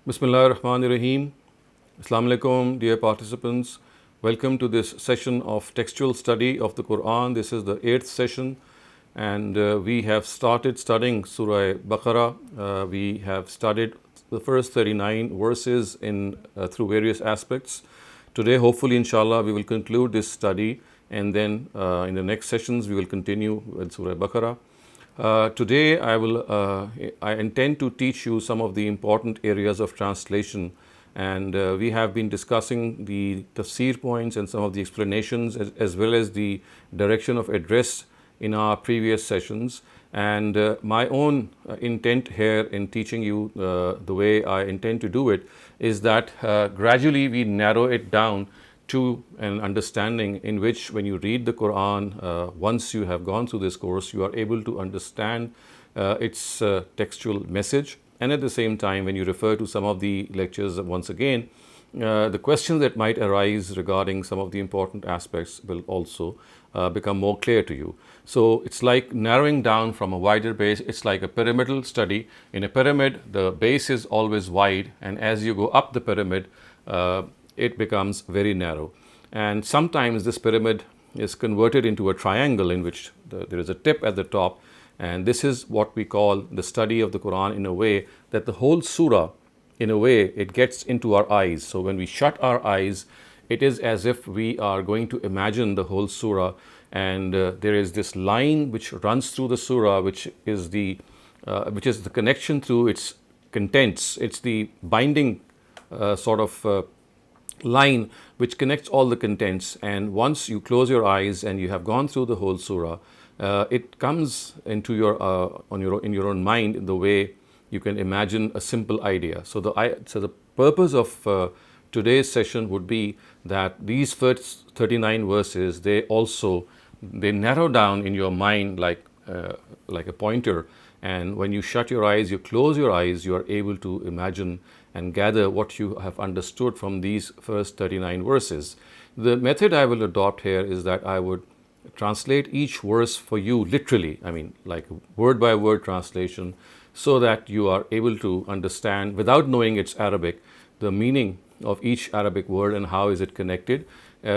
Bismillah ar-Rahman ar-Rahim. Assalamu alaikum, dear participants. Welcome to this session of textual study of the Quran. This is the 8th session, and we have started studying Surah Baqarah. We have studied the first 39 verses through various aspects. Today, hopefully, inshallah, we will conclude this study, and then in the next sessions, we will continue with Surah Baqarah. Today, I intend to teach you some of the important areas of translation, and we have been discussing the tafsir points and some of the explanations as well as the direction of address in our previous sessions. And my own intent here in teaching you the way I intend to do it is that gradually we narrow it down to an understanding in which, when you read the Quran, once you have gone through this course, you are able to understand its textual message. And at the same time, when you refer to some of the lectures once again, the questions that might arise regarding some of the important aspects will also become more clear to you. So it's like narrowing down from a wider base. It's like a pyramidal study. In a pyramid, the base is always wide, and as you go up the pyramid, it becomes very narrow. And sometimes this pyramid is converted into a triangle in which there is a tip at the top. And this is what we call the study of the Quran, in a way that the whole surah, in a way, it gets into our eyes. So when we shut our eyes, it is as if we are going to imagine the whole surah. And there is this line which runs through the surah, which is the connection through its contents. It's the binding line which connects all the contents. And once you close your eyes and you have gone through the whole surah, it comes into in your own mind in the way you can imagine a simple idea. So the purpose of today's session would be that these first 39 verses, they narrow down in your mind like a pointer. And when you shut your eyes, you close your eyes, you are able to imagine and gather what you have understood from these first 39 verses. The method I will adopt here is that I would translate each verse for you literally, like word by word translation, so that you are able to understand, without knowing its Arabic, the meaning of each Arabic word and how is it connected.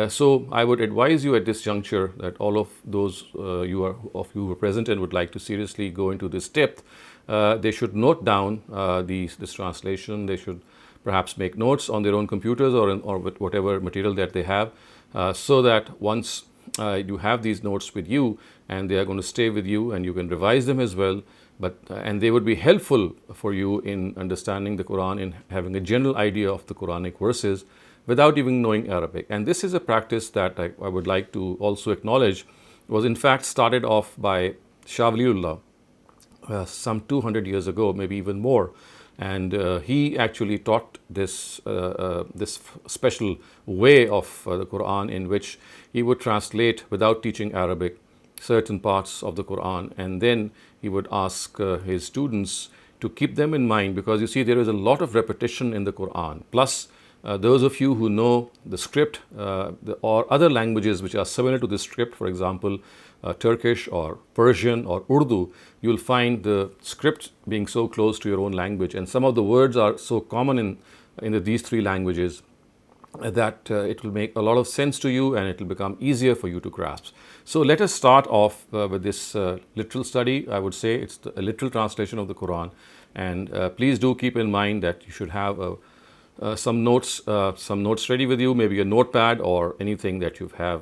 So I would advise you at this juncture that all of those you who are present and would like to seriously go into this depth, they should note down this translation. They should perhaps make notes on their own computers or with whatever material that they have, so that once you have these notes with you, and they are going to stay with you, and you can revise them as well. And they would be helpful for you in understanding the Quran, in having a general idea of the Quranic verses without even knowing Arabic. And this is a practice that I would like to also acknowledge was in fact started off by Shah Waliullah some 200 years ago, maybe even more. And he actually taught this special way of the Quran, in which he would translate, without teaching Arabic, certain parts of the Quran, and then he would ask his students to keep them in mind, because you see, there is a lot of repetition in the Quran. Plus, those of you who know the script or other languages which are similar to this script, for example, Turkish or Persian or Urdu, you will find the script being so close to your own language, and some of the words are so common in these three languages that it will make a lot of sense to you, and it will become easier for you to grasp. So let us start off with this literal study. I would say it's a literal translation of the Quran, and please do keep in mind that you should have some notes ready with you, maybe a notepad or anything that you have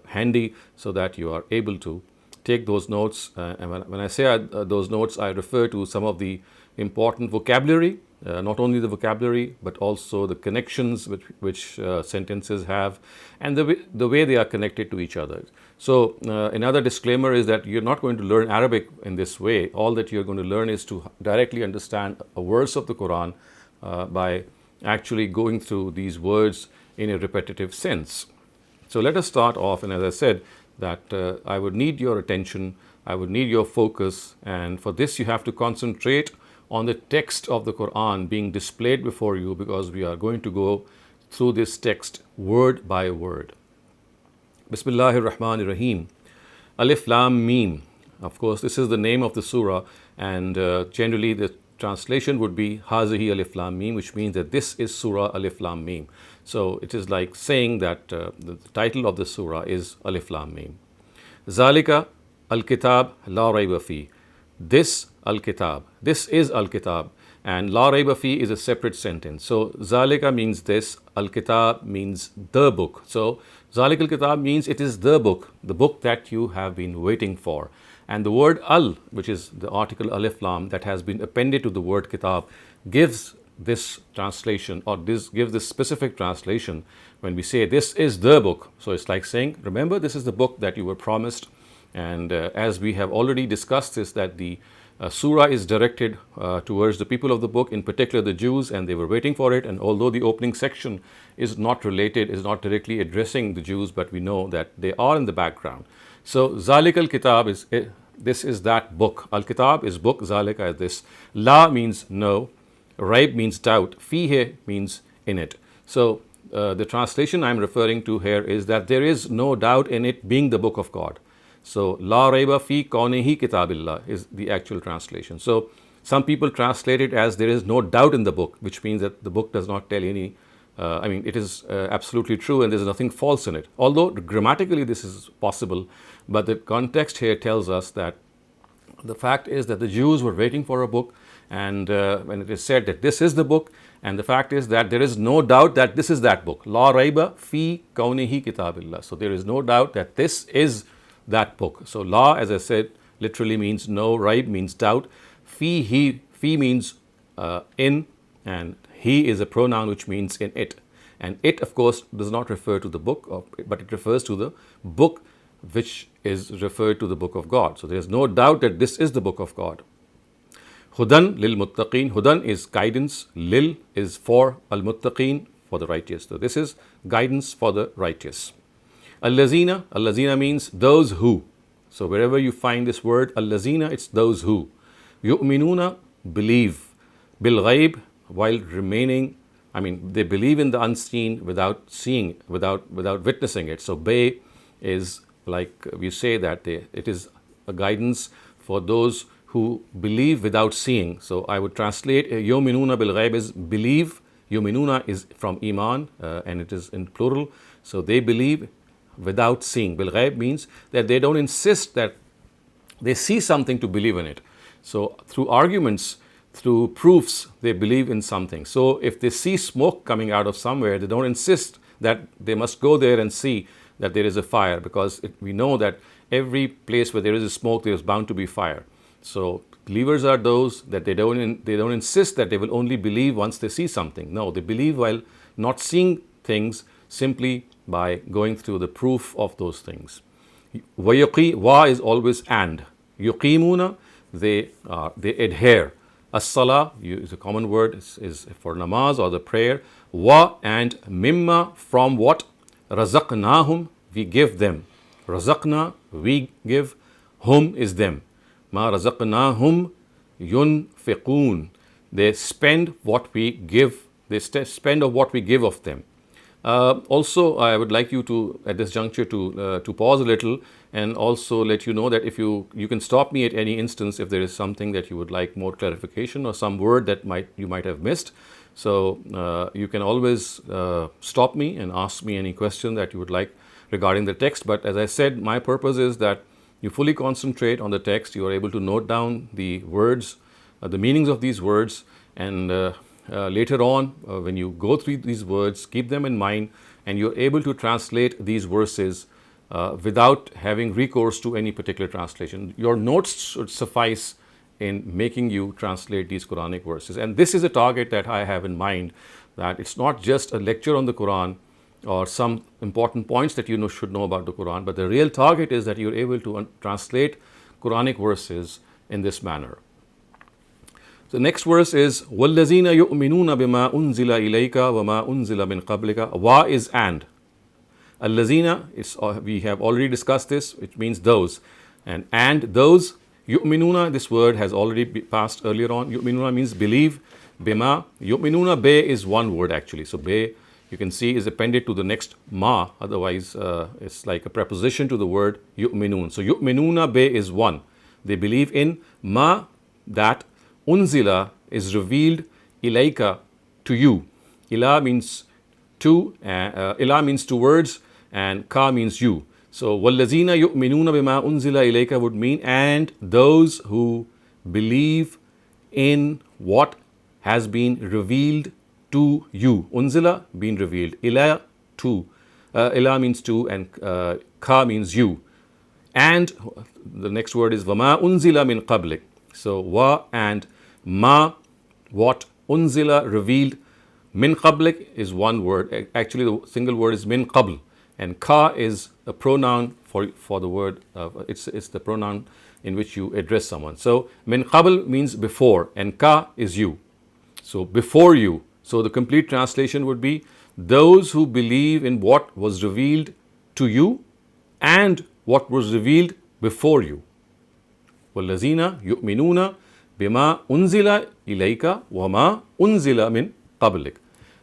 handy, so that you are able to take those notes. And when I say those notes, I refer to some of the important vocabulary, not only the vocabulary, but also the connections which sentences have, and the way they are connected to each other. So another disclaimer is that you're not going to learn Arabic in this way. All that you're going to learn is to directly understand a verse of the Quran by actually going through these words in a repetitive sense. So let us start off, and as I said, that I would need your attention, I would need your focus, and for this you have to concentrate on the text of the Quran being displayed before you, because we are going to go through this text word by word. Bismillahir Rahmanir Rahim. Alif Lam Mim. Of course, this is the name of the surah, and generally the translation would be Hazihi Alif Lam Mim, which means that this is Surah Alif Lam Mim. So it is like saying that the title of the surah is Alif Lam Mim. Zalika Al-Kitab La Rayba Fi. This Al-Kitab, this is Al-Kitab, and La Rayba Fi is a separate sentence. So Zalika means this, Al-Kitab means the book. So Zalik Al-Kitab means it is the book that you have been waiting for. And the word Al, which is the article Alif Lam that has been appended to the word Kitab, gives this translation, or gives this specific translation when we say this is the book. So it's like saying, remember, this is the book that you were promised. And as we have already discussed this, that the surah is directed towards the people of the book, in particular the Jews, and they were waiting for it. And although the opening section is not related, is not directly addressing the Jews, but we know that they are in the background. So Zalik al-Kitab is, this is that book. Al-Kitab is book, Zalika is this. La means no, Raib means doubt, Fihe means in it. So the translation I'm referring to here is that there is no doubt in it being the book of God. So La Raiba Fi Kaunihi Kitabillah is the actual translation. So some people translate it as there is no doubt in the book, which means that the book does not tell any, it is absolutely true and there's nothing false in it. Although grammatically this is possible, but the context here tells us that the fact is that the Jews were waiting for a book, and when it is said that this is the book, and the fact is that there is no doubt that this is that book. La Raiba Fi Kaunihi Kitabillah. So there is no doubt that this is that book. So La, as I said, literally means no, Raib means doubt, Fi means in, and He is a pronoun which means in it. And it, of course, does not refer to the book, but it refers to the book which is referred to the book of God. So there is no doubt that this is the book of God. Hudan lil muttaqeen. Hudan is guidance, lil is for, al muttaqeen for the righteous. So this is guidance for the righteous. Al-lazina means those who. So wherever you find this word al-lazina, it's those who. Yu'minuna, believe. Bil ghaib, while remaining, they believe in the unseen without seeing, without witnessing it. So bay is like we say that it is a guidance for those who believe without seeing. So I would translate yu'minuna bil ghaib is believe. Yu'minuna is from iman and it is in plural. So they believe without seeing. Bil ghaib means that they don't insist that they see something to believe in it. So through arguments, through proofs, they believe in something. So if they see smoke coming out of somewhere, they don't insist that they must go there and see that there is a fire, because we know that every place where there is a smoke, there is bound to be fire. So believers are those that they don't insist that they will only believe once they see something. No, they believe while not seeing things, simply by going through the proof of those things. Wa is always and. Yuqimuna, they adhere. As-salah is a common word, is for namaz or the prayer. Wa and mimma, from what? Razaqnahum, we give them. Razaqna, we give. Hum is them. Ma razaqnahum yunfiqun. They spend what we give. They spend of what we give of them. Also, I would like you to, at this juncture, to pause a little and also let you know that if you can stop me at any instance if there is something that you would like more clarification or some word that you might have missed. So you can always stop me and ask me any question that you would like regarding the text. But as I said, my purpose is that you fully concentrate on the text. You are able to note down the words, the meanings of these words, and later on, when you go through these words, keep them in mind, and you're able to translate these verses without having recourse to any particular translation. Your notes should suffice in making you translate these Quranic verses. And this is a target that I have in mind, that it's not just a lecture on the Quran or some important points that you should know about the Quran, but the real target is that you're able to translate Quranic verses in this manner. The next verse is وَالَّذِينَ يُؤْمِنُونَ بِمَا أُنزِلَ إِلَيْكَ وَمَا أُنزِلَ مِنْ قَبْلِكَ. Wa is and. Al-lazina, we have already discussed this, which means those. And those, yu'minuna, this word has already passed earlier on. Yu'minuna means believe. Bima, yu'minuna, be is one word actually. So be, you can see, is appended to the next ma. Otherwise, it's like a preposition to the word yu'minun. So yu'minuna, be is one. They believe in ma, that. Unzila is revealed ilayka, to you. Ila means to, ila means towards, and ka means you. So وَالَّذِينَ يُؤْمِنُونَ بِمَا أُنزِلَ إِلَيْكَ would mean, and those who believe in what has been revealed to you. Unzila, been revealed. Ila, to. Ila means to, and ka means you. And the next word is وَمَا أُنزِلَ مِن قَبْلِكَ. So wa and ma, what, unzila, revealed. Min qablik is one word. Actually, the single word is min qabl, and ka is a pronoun for the word. It's the pronoun in which you address someone. So min qabl means before, and ka is you. So before you. So the complete translation would be those who believe in what was revealed to you and what was revealed before you. وَالَّذِينَ يُؤْمِنُونَ بِمَا أُنزِلَ إِلَيْكَ وَمَا أُنزِلَ مِن قَبْلِكَ.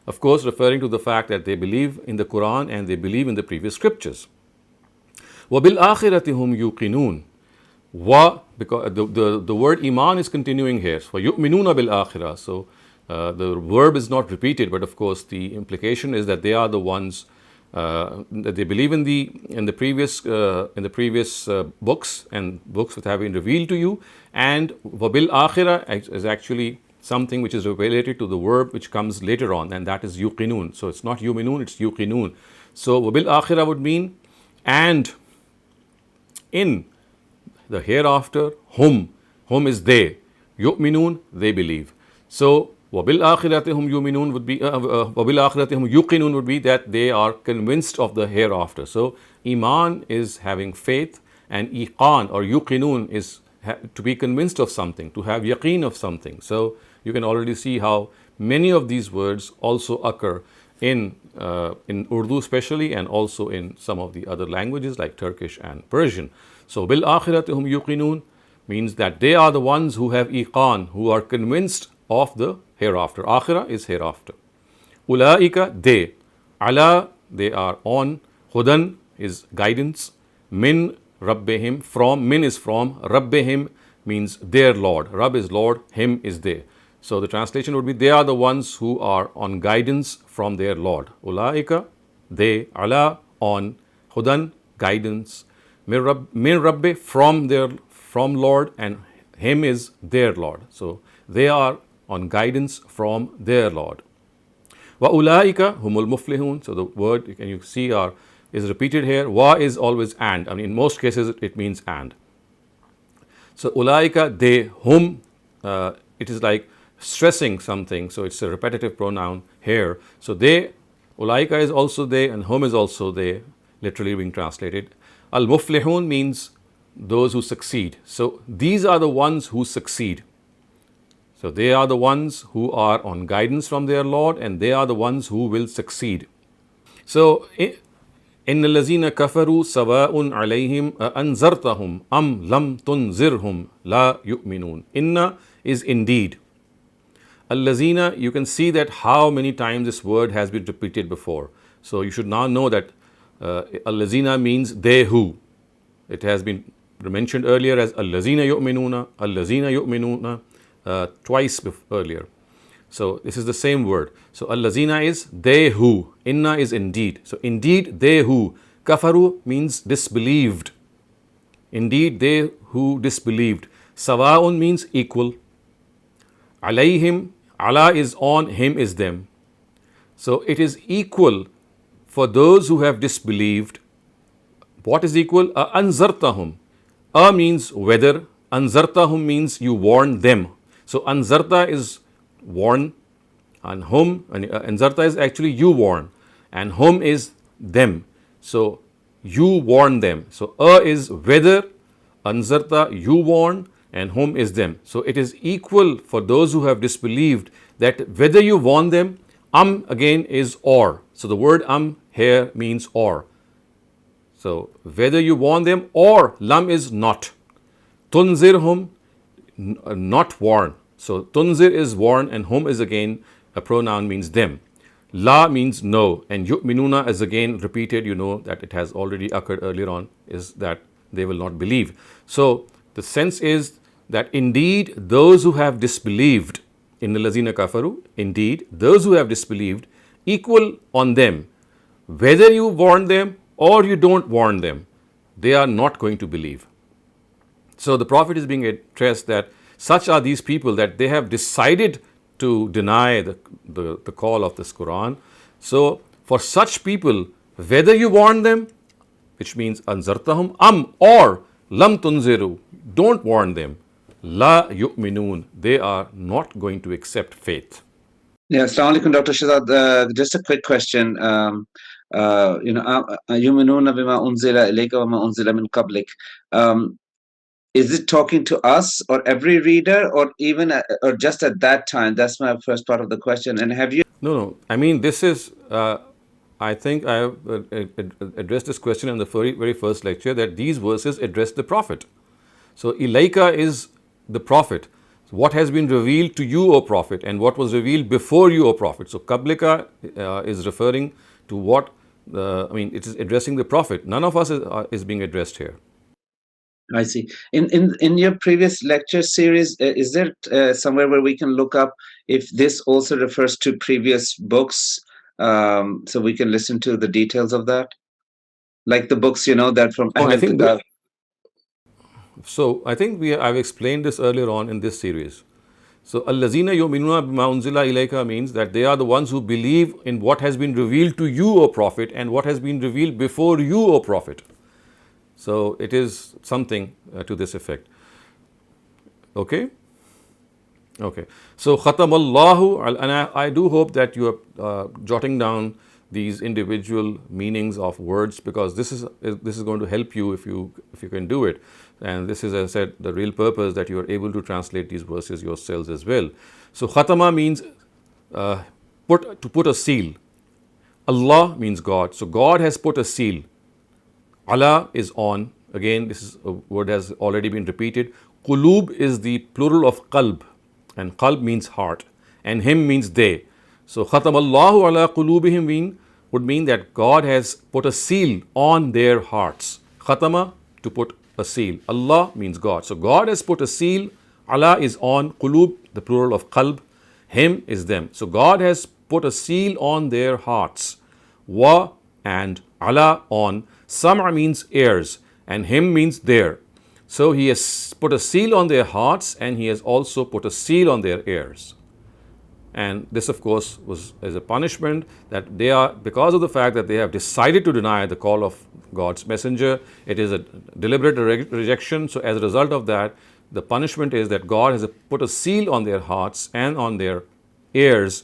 Of course, referring to the fact that they believe in the Quran and they believe in the previous scriptures. وَبِالْآخِرَةِ هُمْ يُوقِنُونَ. Because the word iman is continuing here. So يُؤْمِنُونَ بِالْآخِرَةِ. So the verb is not repeated, but of course the implication is that they are the ones that they believe in the previous books and books that have been revealed to you. And wabil akhirah is actually something which is related to the verb which comes later on, and that is yuqinun. So it's not yuminun, it's yuqinun. So wabil akhirah would mean, and in the hereafter, hum is they, yu'minun, they believe. So wabil akhiratihum yuminun would be wabil akhiratihum yuqinun would be that they are convinced of the hereafter. So iman is having faith, and iqan or yuqinun is to be convinced of something, to have yaqeen of something. So you can already see how many of these words also occur in Urdu especially, and also in some of the other languages like Turkish and Persian. So bil akhiratihum yuqinun means that they are the ones who have iqan, who are convinced of the hereafter. Akhirah is hereafter. Ulaika, they. Ala, they are on. Hudan is guidance. Min rabbihim, from. Min is from. Rabbihim means their Lord. Rabb is Lord, him is they. So the translation would be, they are the ones who are on guidance from their Lord. Ulaika, they. Ala, on. Hudan, guidance. Min rabbi, from Lord, and him is their Lord. So they are on guidance from their Lord. Wa ulaika humul muflihun. So the word, can you see, is repeated here. Wa is always and. I mean, in most cases it means and. So ulaika, they, hum, it is like stressing something. So it's a repetitive pronoun here. So they, ulaika is also they, and hum is also they, literally being translated. Al muflihun means those who succeed. So these are the ones who succeed. So they are the ones who are on guidance from their Lord, and they are the ones who will succeed. So إِنَّ الَّذِينَ كَفَرُوا سَوَاءٌ عَلَيْهِمْ أَأَنذَرْتَهُمْ أَمْ لَمْ تُنذِرْهُمْ لَا يُؤْمِنُونَ. Inna is indeed. Al-lazina, you can see that how many times this word has been repeated before. So you should now know that al-lazina means they who. It has been mentioned earlier as al-lazina yu'minuna, al-lazina yu'minuna, twice earlier. So this is the same word. So al-lazina is they who. Inna is indeed. So indeed they who. Kafaru means disbelieved. Indeed they who disbelieved. Sawa'un means equal. Alayhim, ala is on, him is them. So it is equal for those who have disbelieved. What is equal? Anzartahum. A means whether. Anzartahum means you warn them. So anzarta is warn, and hum, and anzarta is actually you warn, and hum is them. So you warn them. So is whether, anzarta you warn, and hum is them. So it is equal for those who have disbelieved that whether you warn them. Again is or. So the word here means or. So whether you warn them, or lam is not. Tunzirhum, not warn. So tunzir is warn, and hum is again a pronoun, means them. La means no, and yu'minuna is again repeated. You know that it has already occurred earlier on, is that they will not believe. So the sense is that indeed those who have disbelieved, Innal lazina kafaru, indeed, those who have disbelieved, equal on them. Whether you warn them or you don't warn them, they are not going to believe. So the Prophet is being addressed that such are these people that they have decided to deny the call of this Quran. So for such people, whether you warn them, which means anzartahum or lam tunziru, don't warn them, la yu'minun, they are not going to accept faith. Yeah, Assalamu alaikum, Dr. Shehzad. Just a quick question. يُؤْمِنُونَ بِمَا أُنزِلَ إِلَيْكَ وَمَا أُنزِلَ مِنْ قَبْلِكَ. Is it talking to us or every reader, or even or just at that time? That's my first part of the question. And have you? No. I mean, this is. I think I have addressed this question in the very first lecture that these verses address the Prophet. So, Ilaika is the Prophet. What has been revealed to you, O Prophet, and what was revealed before you, O Prophet. So, Qablika is referring to what, it is addressing the Prophet. None of us is being addressed here. I see. In your previous lecture series, is there somewhere where we can look up if this also refers to previous books, so we can listen to the details of that, like the books that from Ahl al-Kitab? So I think I've explained this earlier on in this series. So Allazina yu'minuna bima unzila ilayka means that they are the ones who believe in what has been revealed to you, O Prophet, and what has been revealed before you, O Prophet. So it is something to this effect. Okay? Okay. So khatamallahu, and I do hope that you are jotting down these individual meanings of words, because this is going to help you if you can do it. And this is, as I said, the real purpose, that you are able to translate these verses yourselves as well. So khatama means to put a seal. Allah means God. So God has put a seal. Allah is on. Again, this is a word has already been repeated. Qulub is the plural of qalb, and qalb means heart, and him means they. So khatamallahu ala qulubihim would mean that God has put a seal on their hearts. Khatama, to put a seal. Allah means God. So God has put a seal. Allah is on. Qulub, the plural of qalb. Him is them. So God has put a seal on their hearts. Wa and Allah on. Sam'a means ears, and him means their. So he has put a seal on their hearts, and he has also put a seal on their ears. And this, of course, is a punishment that they are, because of the fact that they have decided to deny the call of God's messenger. It is a deliberate rejection. So as a result of that, the punishment is that God has put a seal on their hearts and on their ears.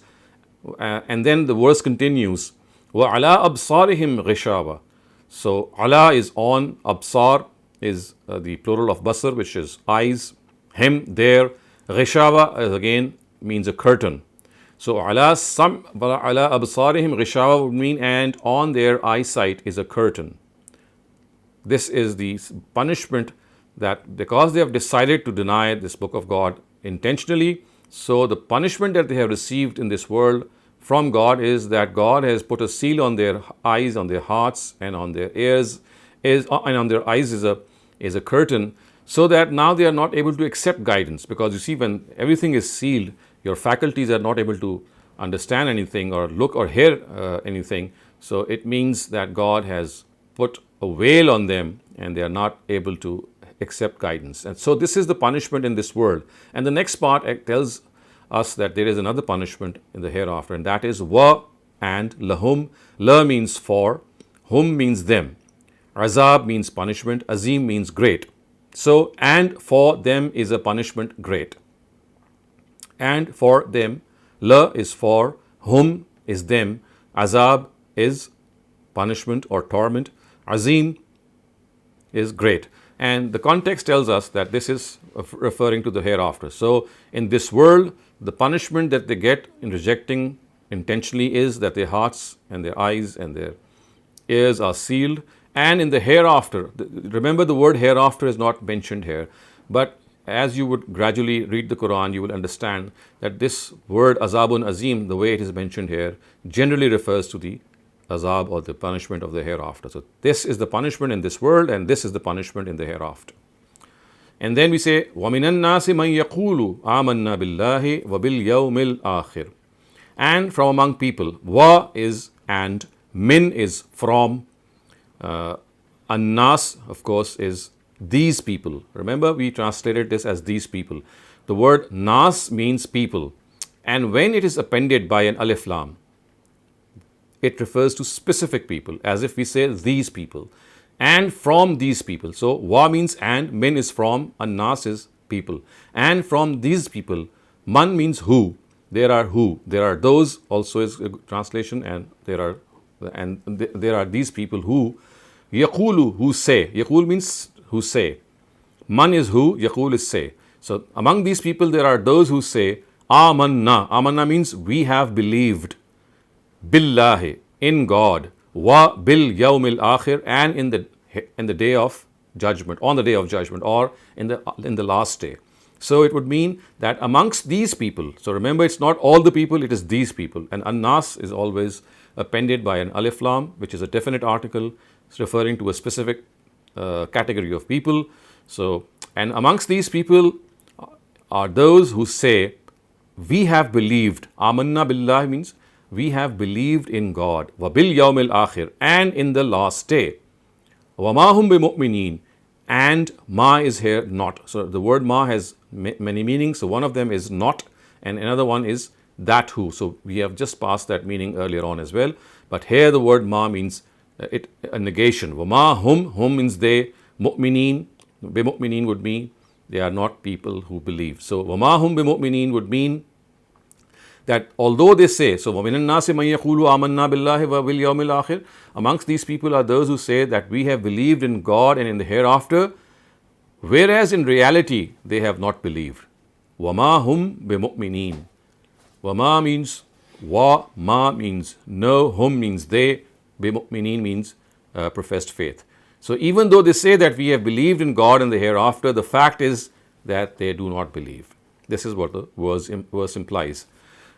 And then the verse continues, وَعَلَىٰ أَبْصَارِهِمْ غِشَاوَةٌ. So Allah is on. Absar is the plural of basar, which is eyes. Him, there. Ghishawa again means a curtain. So ala absarihim ghishawa would mean, and on their eyesight is a curtain. This is the punishment, that because they have decided to deny this book of God intentionally, so the punishment that they have received in this world from God is that God has put a seal on their eyes, on their hearts, and on their ears, and on their eyes is a curtain, so that now they are not able to accept guidance. Because you see, when everything is sealed, your faculties are not able to understand anything or look or hear anything. So it means that God has put a veil on them, and they are not able to accept guidance. And so this is the punishment in this world. And the next part tells us that there is another punishment in the hereafter, and that is wa and lahum. La means for, hum means them, azab means punishment, azim means great. So, and for them is a punishment great. And for them, la is for, hum is them, azab is punishment or torment, azim is great. And the context tells us that this is referring to the hereafter. So in this world, the punishment that they get in rejecting intentionally is that their hearts and their eyes and their ears are sealed. And in the hereafter, remember, the word hereafter is not mentioned here, but as you would gradually read the Quran, you will understand that this word azabun azim, the way it is mentioned here, generally refers to the azab or the punishment of the hereafter. So this is the punishment in this world, and this is the punishment in the hereafter. And then we say, وَمِنَ النَّاسِ مَنْ يَقُولُ آمَنَّا بِاللَّهِ وَبِالْيَوْمِ الْآخِرِ. And from among people, wa is and, min is from, Annas, of course, is these people. Remember, we translated this as these people. The word nas means people. And when it is appended by an alif lam, it refers to specific people, as if we say these people. And from these people. So, wa means and, min is from, annas is people. And from these people, man means who. There are who. There are those also is a translation, and there are these people who, yaqulu, who say. Yaqul means who say. Man is who, yaqul is say. So among these people there are those who say, amanna. Amanna means we have believed. Billahi, in God. Wa bil yawmil akhir, and in the day of judgment, on the day of judgment, or in the last day. So it would mean that amongst these people, so remember it's not all the people, it is these people. And annas is always appended by an alif lam, which is a definite article referring to a specific category of people. So, and amongst these people are those who say, we have believed. Amanna billah means we have believed in God. Wa bil yawmil akhir, and in the last day. Wa ma hum bimu'minin, and ma is here not. So the word ma has many meanings. So one of them is not, and another one is that who. So we have just passed that meaning earlier on as well. But here the word ma means a negation. Wa ma hum means they. Mu'minin, bimu'minin would mean they are not people who believe. So wa ma hum bimu'minin would mean that although they say, so وَمِنَ النَّاسِ مَنْ يَقُولُ آمَنَّا بِاللَّهِ وَبِالْيَوْمِ الْآخِرِ, amongst these people are those who say that we have believed in God and in the hereafter, whereas in reality they have not believed. وَمَا هُمْ بِمُؤْمِنِينَ. وَمَا means wa, ma means no, hum means they, bimu'minin means professed faith. So even though they say that we have believed in God and the hereafter, the fact is that they do not believe. This is what the verse implies.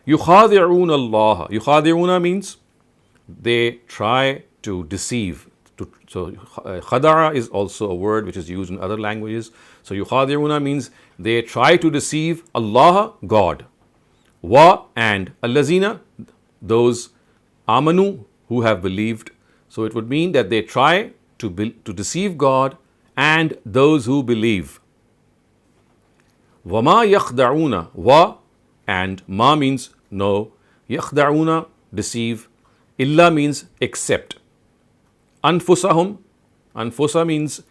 يُخَادِعُونَ اللَّهَ. Yukhadi'una means they try to deceive. So khadara is also a word which is used in other languages. So yukhadi'una means they try to deceive Allah, God. Wa, and allazina, those amanu, who have believed. So it would mean that they try to deceive God and those who believe. وَمَا يَخْدَعُونَ. Wa and ma means no. يَخْدَعُونَ, deceive. Illa means except. Anfusahum. Anfusa means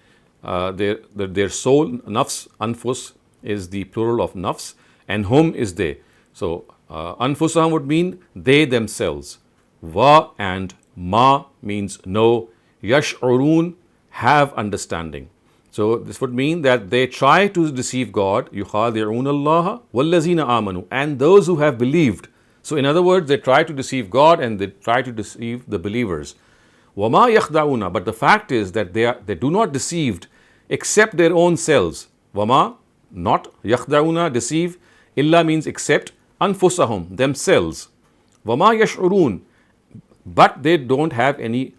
their soul. Nafs, anfus is the plural of nafs, and hum is they. So anfusahum would mean they themselves. Wa and ma means no. Yash'urun, have understanding. So this would mean that they try to deceive God, yukhadi'un Allah wallazina amanu, and those who have believed. So in other words, they try to deceive God and they try to deceive the believers. Wama yakhda'una, but the fact is that they do not deceive except their own selves. Wama, not, yakhda'una, deceive, illa means except, anfusahum, themselves. Wama yash'urun, but they don't have any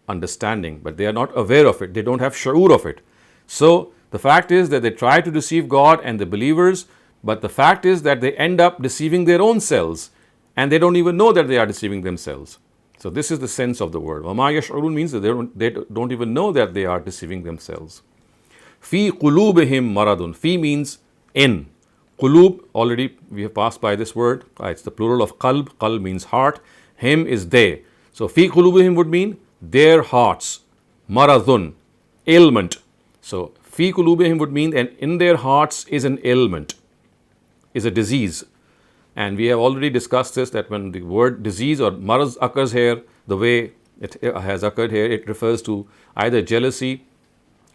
understanding, but they are not aware of it, they don't have shu'ur of it. So the fact is that they try to deceive God and the believers, but the fact is that they end up deceiving their own selves, and they don't even know that they are deceiving themselves. So this is the sense of the word. وَمَا يَشْعُرُونَ means that they don't even know that they are deceiving themselves. فِي قُلُوبِهِمْ مَرَضٌ. Fi means in. Qulub, already we have passed by this word. It's the plural of qalb. Qalb means heart. Him is they. So fi qulubihim would mean their hearts. Maradun, ailment. So fi qulubihim would mean that in their hearts is an ailment, is a disease. And we have already discussed this, that when the word disease or maraz occurs here, the way it has occurred here, it refers to either jealousy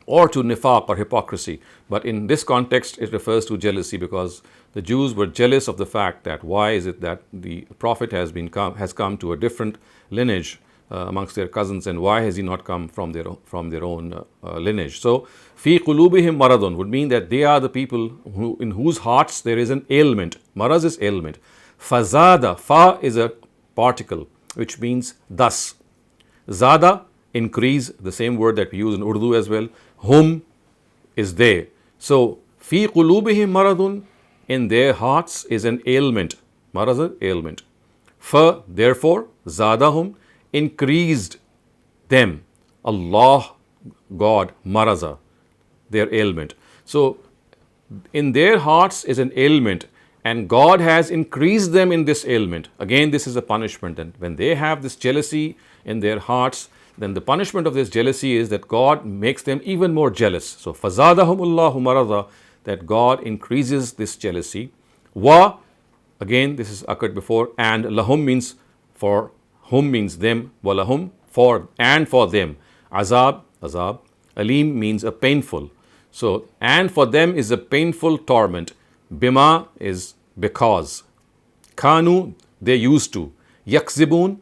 or to nifaq or hypocrisy. But in this context, it refers to jealousy, because the Jews were jealous of the fact that why is it that the Prophet has come to a different lineage amongst their cousins, and why has he not come from their own lineage? So, fi qulubihim maradun would mean that they are the people in whose hearts there is an ailment. Maraz is ailment. Fazada, fa is a particle which means thus. Zada, increase, the same word that we use in Urdu as well. Hum is they. So Fi qulubihim maradun, in their hearts is an ailment. Marad, ailment. Fa, therefore, zadahum, increased them. Allah, God, maraza, their ailment. So, in their hearts is an ailment, and God has increased them in this ailment. Again, this is a punishment. And when they have this jealousy in their hearts, then the punishment of this jealousy is that God makes them even more jealous. So, fazadahumullahu marada, that God increases this jealousy. Wa, again, this is occurred before, and lahum means for, hum means them, walahum for, and for them. Azab, azab. Aleem means a painful. So, and for them is a painful torment. Bima is because. Kanu, they used to. Yakzibun,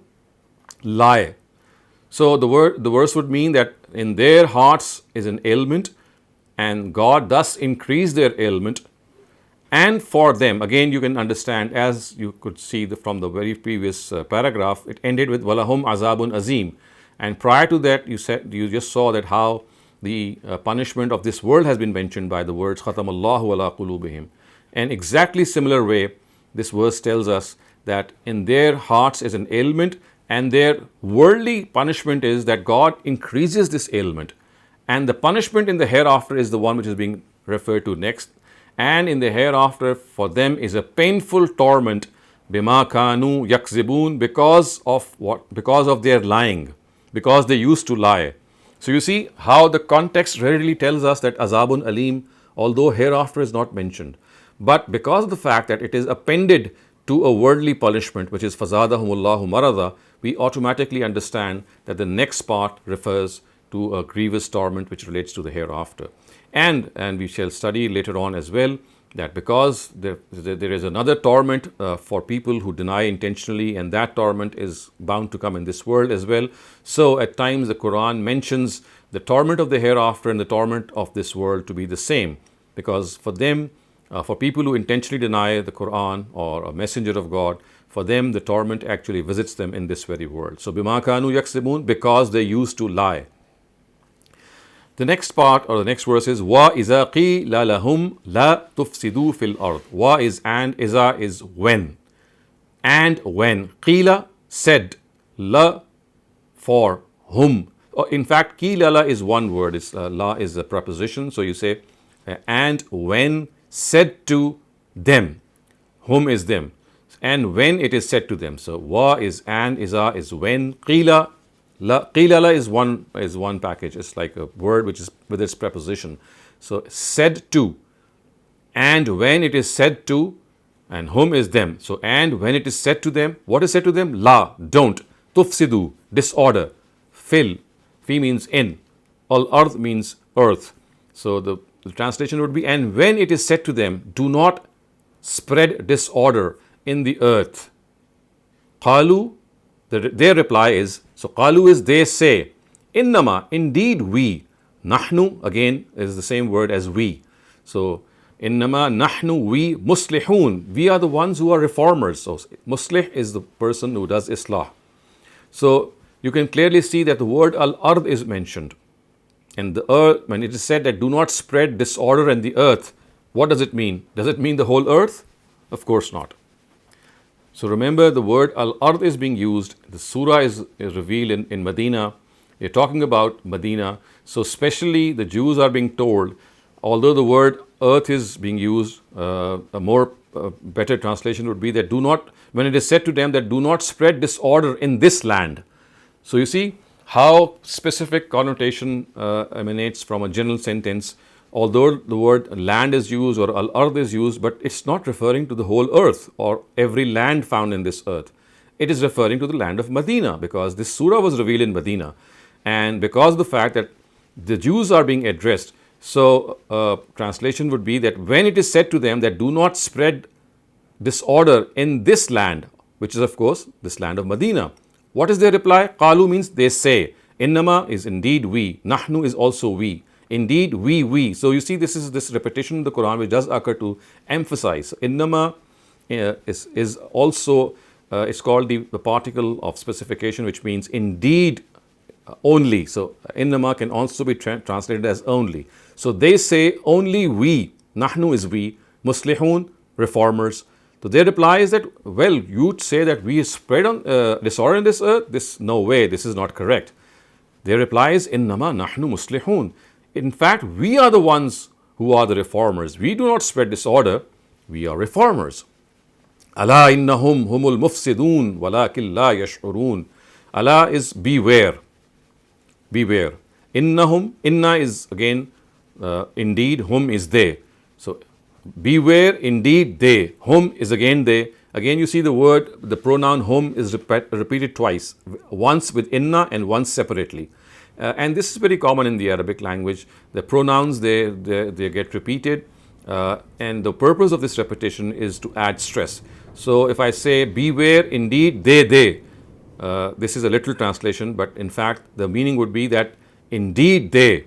lie. So the verse would mean that in their hearts is an ailment, and God thus increased their ailment. And for them, again, you can understand, as you could see from the very previous paragraph, it ended with walahum azabun azim. And prior to that, you just saw that how the punishment of this world has been mentioned by the words khatamallahu ala qulubihim. And exactly similar way, this verse tells us that in their hearts is an ailment, and their worldly punishment is that God increases this ailment. And the punishment in the hereafter is the one which is being referred to next. And in the hereafter for them is a painful torment, bima kanu yakzibun, because of what? Because of their lying, because they used to lie. So you see how the context readily tells us that azabun aleem, although hereafter is not mentioned, but because of the fact that it is appended to a worldly punishment, which is fazadahumullahu marada, we automatically understand that the next part refers to a grievous torment which relates to the hereafter. And we shall study later on as well that because there is another torment for people who deny intentionally, and that torment is bound to come in this world as well. So at times the Quran mentions the torment of the hereafter and the torment of this world to be the same, because for them, for people who intentionally deny the Quran or a messenger of God, for them the torment actually visits them in this very world. So bima kanu yaksibun, because they used to lie. The next part or the next verse is wa iza qila lahum la tufsidu fil ard. Wa is and, iza is when. And when. Qila, said. La, for whom. In fact, qila la is one word. La is a preposition. So you say and when said to them. Whom is them. And when it is said to them. So wa is and, iza is when. Qila la is one package. It's like a word which is with its preposition. So said to, and when it is said to, and whom is them. So and when it is said to them, what is said to them? La, don't. Tufsidu, disorder. Fil, fi means in. Al-ard means earth. So the translation would be, and when it is said to them, do not spread disorder in the earth. Qalu, their reply is, so qalu is they say, innama, indeed we, nahnu, again is the same word as we. So innama nahnu, we, muslihun, we are the ones who are reformers. So muslih is the person who does islah. So you can clearly see that the word al-ard is mentioned. And the earth, when it is said that do not spread disorder in the earth, what does it mean? Does it mean the whole earth? Of course not. So remember, the word al-ard is being used. The surah is revealed in Medina. We're talking about Medina. So especially the Jews are being told, although the word earth is being used, a more better translation would be that do not, when it is said to them that do not spread disorder in this land. So you see how specific connotation emanates from a general sentence. Although the word land is used or al-ard is used, but it's not referring to the whole earth or every land found in this earth. It is referring to the land of Medina, because this surah was revealed in Medina. And because of the fact that the Jews are being addressed, so translation would be that when it is said to them that do not spread disorder in this land, which is of course this land of Medina. What is their reply? Qalu means they say. Innama is indeed we. Nahnu is also we. Indeed, we. So you see, this is this repetition in the Quran which does occur to emphasize. Innama is also, it's called the particle of specification, which means indeed only. So innama can also be translated as only. So they say only we, Nahnu is we, muslihun, reformers. So their reply is that, well, you'd say that we spread on disorder in this earth. This, no way, this is not correct. Their reply is, innama nahnu muslihun. In fact, we are the ones who are the reformers. We do not spread disorder, we are reformers. Allah innahum humul mufsidun walakin la yash'urun. Allah is beware. Beware. Innahum, inna is again indeed, hum is they. So beware, indeed they. Hum is again they. Again you see the word, the pronoun hum is repeated twice, once with inna and once separately. And this is very common in the Arabic language. The pronouns, they get repeated, and the purpose of this repetition is to add stress. So if I say beware, indeed they, this is a literal translation, but in fact the meaning would be that indeed they.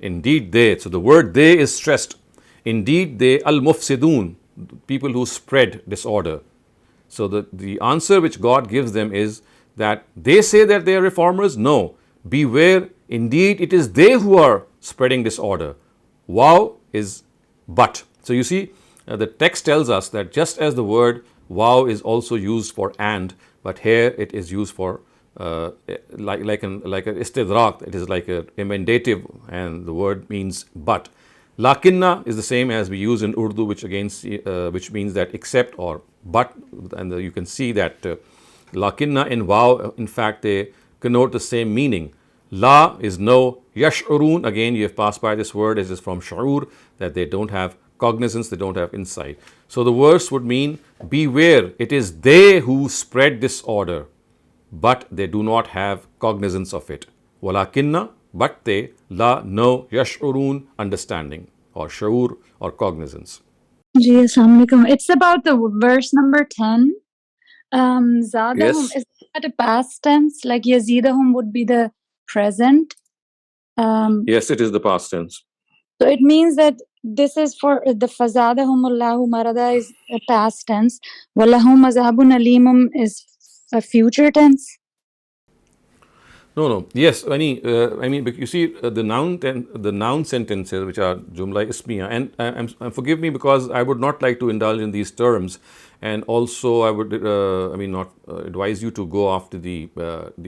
So the word they is stressed. Indeed they, al-mufsidun, people who spread disorder. So the answer which God gives them is that they say that they are reformers. No, beware, indeed it is they who are spreading disorder. Wow is but. So you see, the text tells us that just as the word wow is also used for and, but here it is used for like an istidrak, it is like a emendative, and the word means but. Lakinna is the same as we use in Urdu, which again which means that except or but, and you can see that lakinna and wow, in fact, they connote the same meaning. La is no, yash'urun, again you have passed by this word, it is from sha'ur, that they don't have cognizance, they don't have insight. So the verse would mean, beware, it is they who spread disorder, but they do not have cognizance of it. Walakinna, but they, la, no, yash'urun, understanding, or sha'ur, or cognizance. Ji, Assalamu alaikum. It's about the verse number 10. Zadahum, Yes. is that a past tense? Like yazidahum would be the present. Yes, it is the past tense. So it means that this is for the fazadahumullahu marada is a past tense. Walahum azabun alimum is a future tense. No. Yes, I mean, but you see, the noun sentences, which are jumla ismiya, and forgive me because I would not like to indulge in these terms, and also I would, not advise you to go after the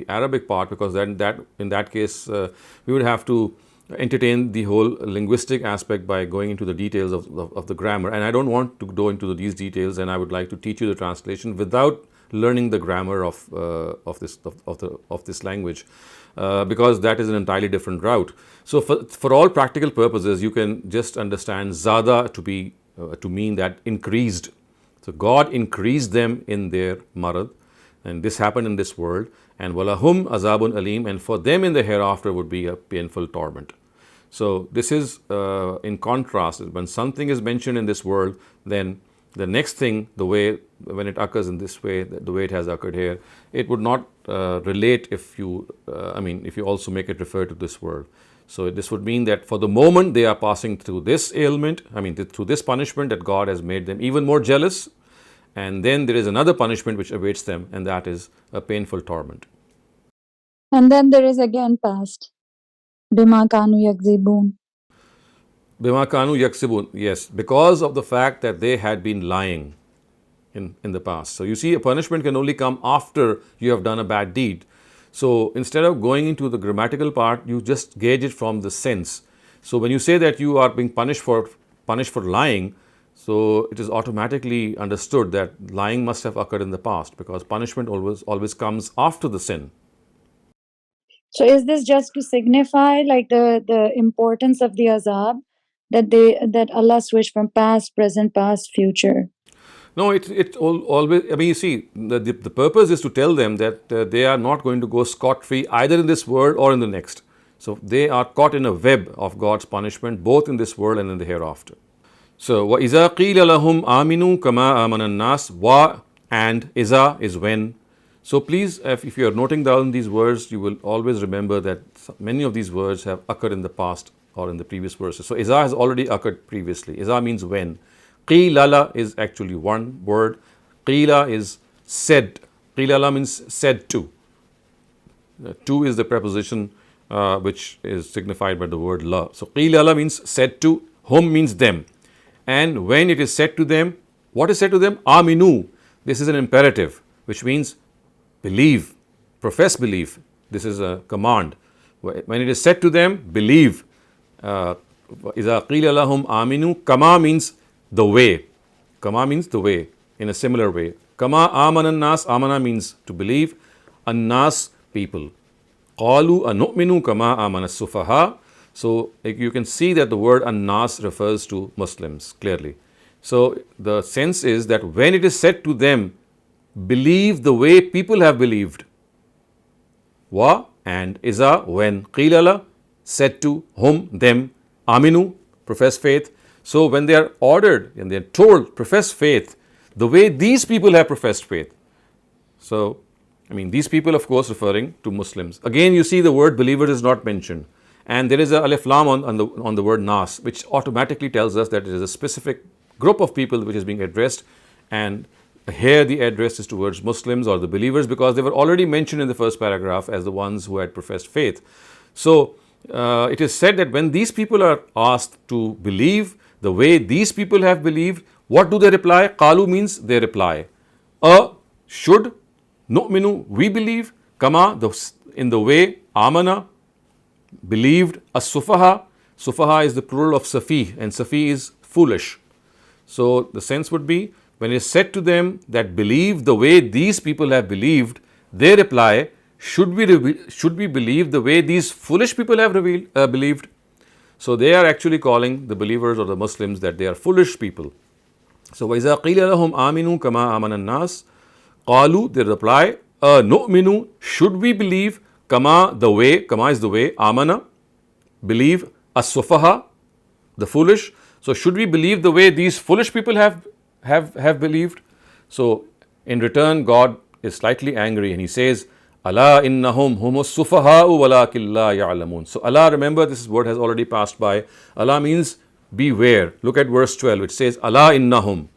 Arabic part, because then in that case we would have to entertain the whole linguistic aspect by going into the details of the grammar, and I don't want to go into these details, and I would like to teach you the translation without learning the grammar of this language, because that is an entirely different route. So for all practical purposes, you can just understand zada to mean that increased. So God increased them in their marad, and this happened in this world. And walahum azabun alim, and for them in the hereafter would be a painful torment. So this is in contrast. When something is mentioned in this world, then the next thing, the way when it occurs in this way, the way it has occurred here, it would not relate if you also make it refer to this world. So this would mean that for the moment they are passing through this ailment, through this punishment, that God has made them even more jealous, and then there is another punishment which awaits them, and that is a painful torment. And then there is again past. Bima kanu yakzibun. Bima kanu yaksibun, yes, because of the fact that they had been lying in the past. So you see, a punishment can only come after you have done a bad deed. So instead of going into the grammatical part, you just gauge it from the sense. So when you say that you are being punished for lying, so it is automatically understood that lying must have occurred in the past, because punishment always comes after the sin. So is this just to signify like the importance of the azab, that Allah switched from past, present, past, future? No, it always, you see, the purpose is to tell them that they are not going to go scot-free either in this world or in the next. So they are caught in a web of God's punishment, both in this world and in the hereafter. So, وَإِذَا قِيلَ لَهُمْ آمِنُوا كَمَا آمَنَ النَّاسِ, wa and iza is when. So please, if you are noting down these words, you will always remember that many of these words have occurred in the past or in the previous verses. So iza has already occurred previously. Iza means when. Qilala is actually one word. Qila is said. Qilala means said to. To is the preposition which is signified by the word la. So qilala means said to. Hum means them. And when it is said to them, what is said to them? Aminu. This is an imperative, which means believe, profess belief. This is a command. When it is said to them, believe. إِذَا قِيلَ لَهُمْ آمِنُوا. Kama means the way. Kama means the way, in a similar way. Kama amana nas. Amana means to believe. An-nas, people. قَالُوا أَنُؤْمِنُوا كَمَا آمَنَ السُّفَهَاءُ. So you can see that the word an-nas refers to Muslims clearly. So the sense is that when it is said to them, believe the way people have believed. Wa and iza, when qilala, said to whom, them, aminu, profess faith. So when they are ordered and they are told, profess faith, the way these people have professed faith. So, these people, of course, referring to Muslims. Again, you see the word believers is not mentioned. And there is a alif lam on the word nas, which automatically tells us that it is a specific group of people which is being addressed. And here the address is towards Muslims or the believers, because they were already mentioned in the first paragraph as the ones who had professed faith. So it is said that when these people are asked to believe the way these people have believed, what do they reply? Qalu means they reply. Should, nu'minu, we believe. Kama, in the way. Amana, believed. As-sufaha, sufaha is the plural of safi, and safi is foolish. So the sense would be, when it is said to them that believe the way these people have believed, they reply, should we believe the way these foolish people have believed? So they are actually calling the believers or the Muslims that they are foolish people. So وَإِذَا قِيلَ لَهُمْ آمِنُوا كَمَا آمَنَ النَّاسِ قَالُوا, they reply, نُؤْمِنُوا, should we believe, kama, the way, kama is the way, amana, believe, as-sufaha, the foolish. So should we believe the way these foolish people have believed? So in return, God is slightly angry and He says, Allah innahum humus sufaha'u walakin la ya'lamun. So Allah, remember, this word has already passed by. Allah means beware. Look at verse 12, which says Allah innahum.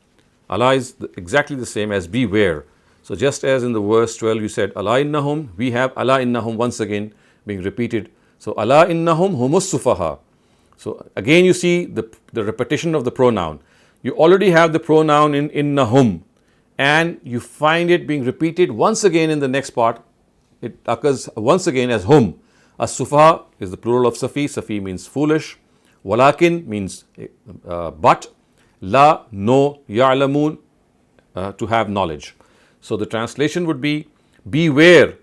Allah is exactly the same as beware. So just as in the verse 12 you said Allah innahum, we have Allah innahum once again being repeated. So Allah innahum humus sufaha. So again you see the repetition of the pronoun. You already have the pronoun in innahum, and you find it being repeated once again in the next part. It occurs once again as hum. As-sufaha is the plural of safi. Safi means foolish. Walakin means but. La, no. Ya'lamun, to have knowledge. So the translation would be, beware,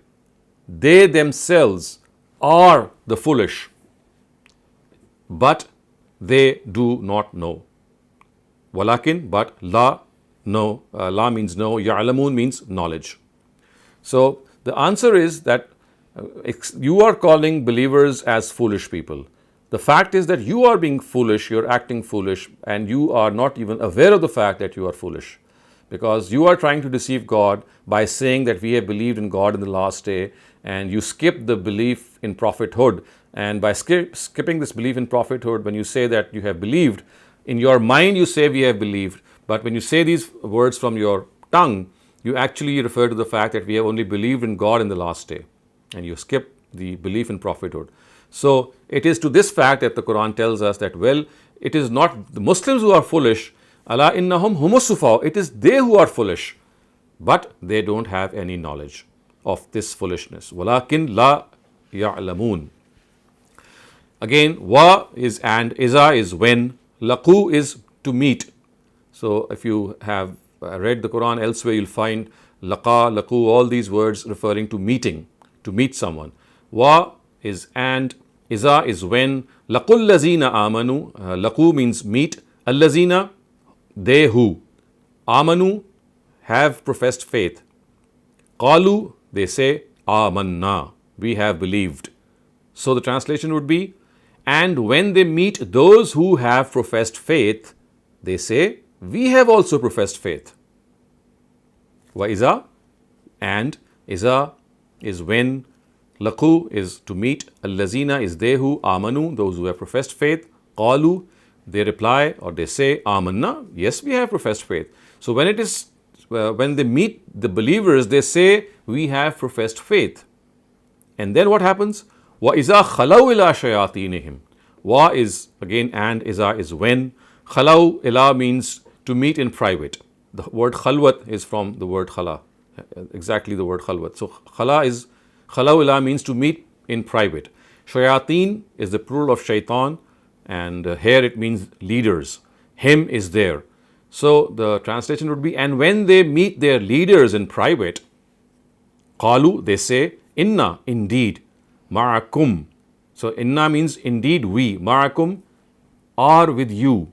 they themselves are the foolish, but they do not know. Walakin, but, la, no. La means no. Ya'lamun means knowledge. So the answer is that you are calling believers as foolish people. The fact is that you are being foolish, you're acting foolish, and you are not even aware of the fact that you are foolish. Because you are trying to deceive God by saying that we have believed in God in the last day, and you skip the belief in prophethood. And by skipping this belief in prophethood, when you say that you have believed, in your mind you say we have believed, but when you say these words from your tongue, you actually refer to the fact that we have only believed in God in the last day, and you skip the belief in prophethood. So it is to this fact that the Quran tells us that, well, it is not the Muslims who are foolish. Allah innahum humus sufaha. It is they who are foolish, but they don't have any knowledge of this foolishness. Walakin la ya'lamun. Again, wa is and, iza is when, laqu is to meet. So if you have read the Quran elsewhere, you'll find laqa, laqu, all these words referring to meeting, to meet someone. Wa is and, iza is when, laqul lazina amanu. Laqu means meet. Al-lazina, they who. Amanu, have professed faith. Qalu, they say, amanna, we have believed. So the translation would be, and when they meet those who have professed faith, they say, we have also professed faith. Wa iza, and iza is when, laqu is to meet, al-lazina is they who, amanu, those who have professed faith, qalu, they reply or they say, amanna, yes, we have professed faith. So when it is, when they meet the believers, they say, we have professed faith. And then what happens? Wa iza khalaw ila shayatinihim. Wa is again and, iza is when. Khalau ila means to meet in private. The word khalwat is from the word khala, exactly the word khalwat. So khalau ila means to meet in private. Shayateen is the plural of shaitan, and here it means leaders. Him is there. So the translation would be, and when they meet their leaders in private, qalu, they say, inna, indeed, ma'akum. So inna means indeed we, ma'akum, are with you.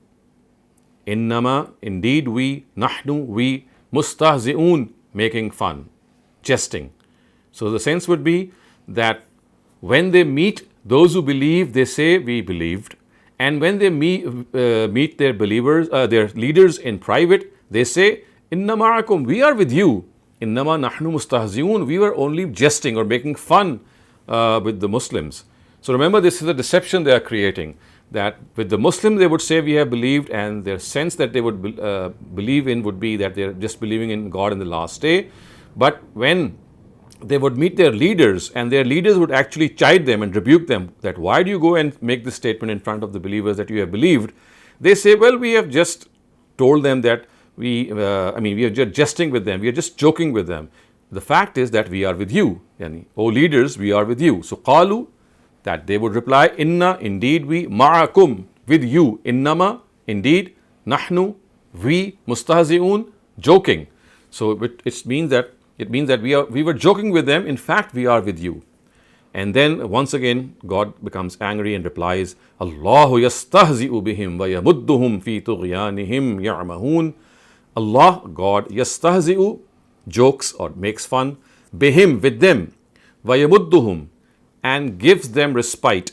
Innama, indeed we, nahnu, we, mustahzi'un, making fun, jesting. So the sense would be that when they meet those who believe, they say we believed. And when they meet their believers, their leaders in private, they say, inna ma'akum, we are with you. Innama nahnu mustahzi'un, we were only jesting or making fun with the Muslims. So remember, this is a deception they are creating, that with the Muslim they would say we have believed, and their sense that they would believe in would be that they're just believing in God in the last day. But when they would meet their leaders, and their leaders would actually chide them and rebuke them, that why do you go and make this statement in front of the believers that you have believed? They say, well, we have just told them that we are just jesting with them, we are just joking with them. The fact is that we are with you, yani, O leaders, we are with you. So qalu, that they would reply, inna, indeed we, ma'akum, with you, innama, indeed, nahnu, we, mustahzi'un, joking. So it means that we were joking with them, in fact we are with you. And then once again God becomes angry and replies, Allahu yastahzi'u bihim wa yamudduhum fi tughyanihim ya'mahun. Allah, God, yastahzi'u, jokes or makes fun, bihim, with them, wa yamudduhum, and gives them respite,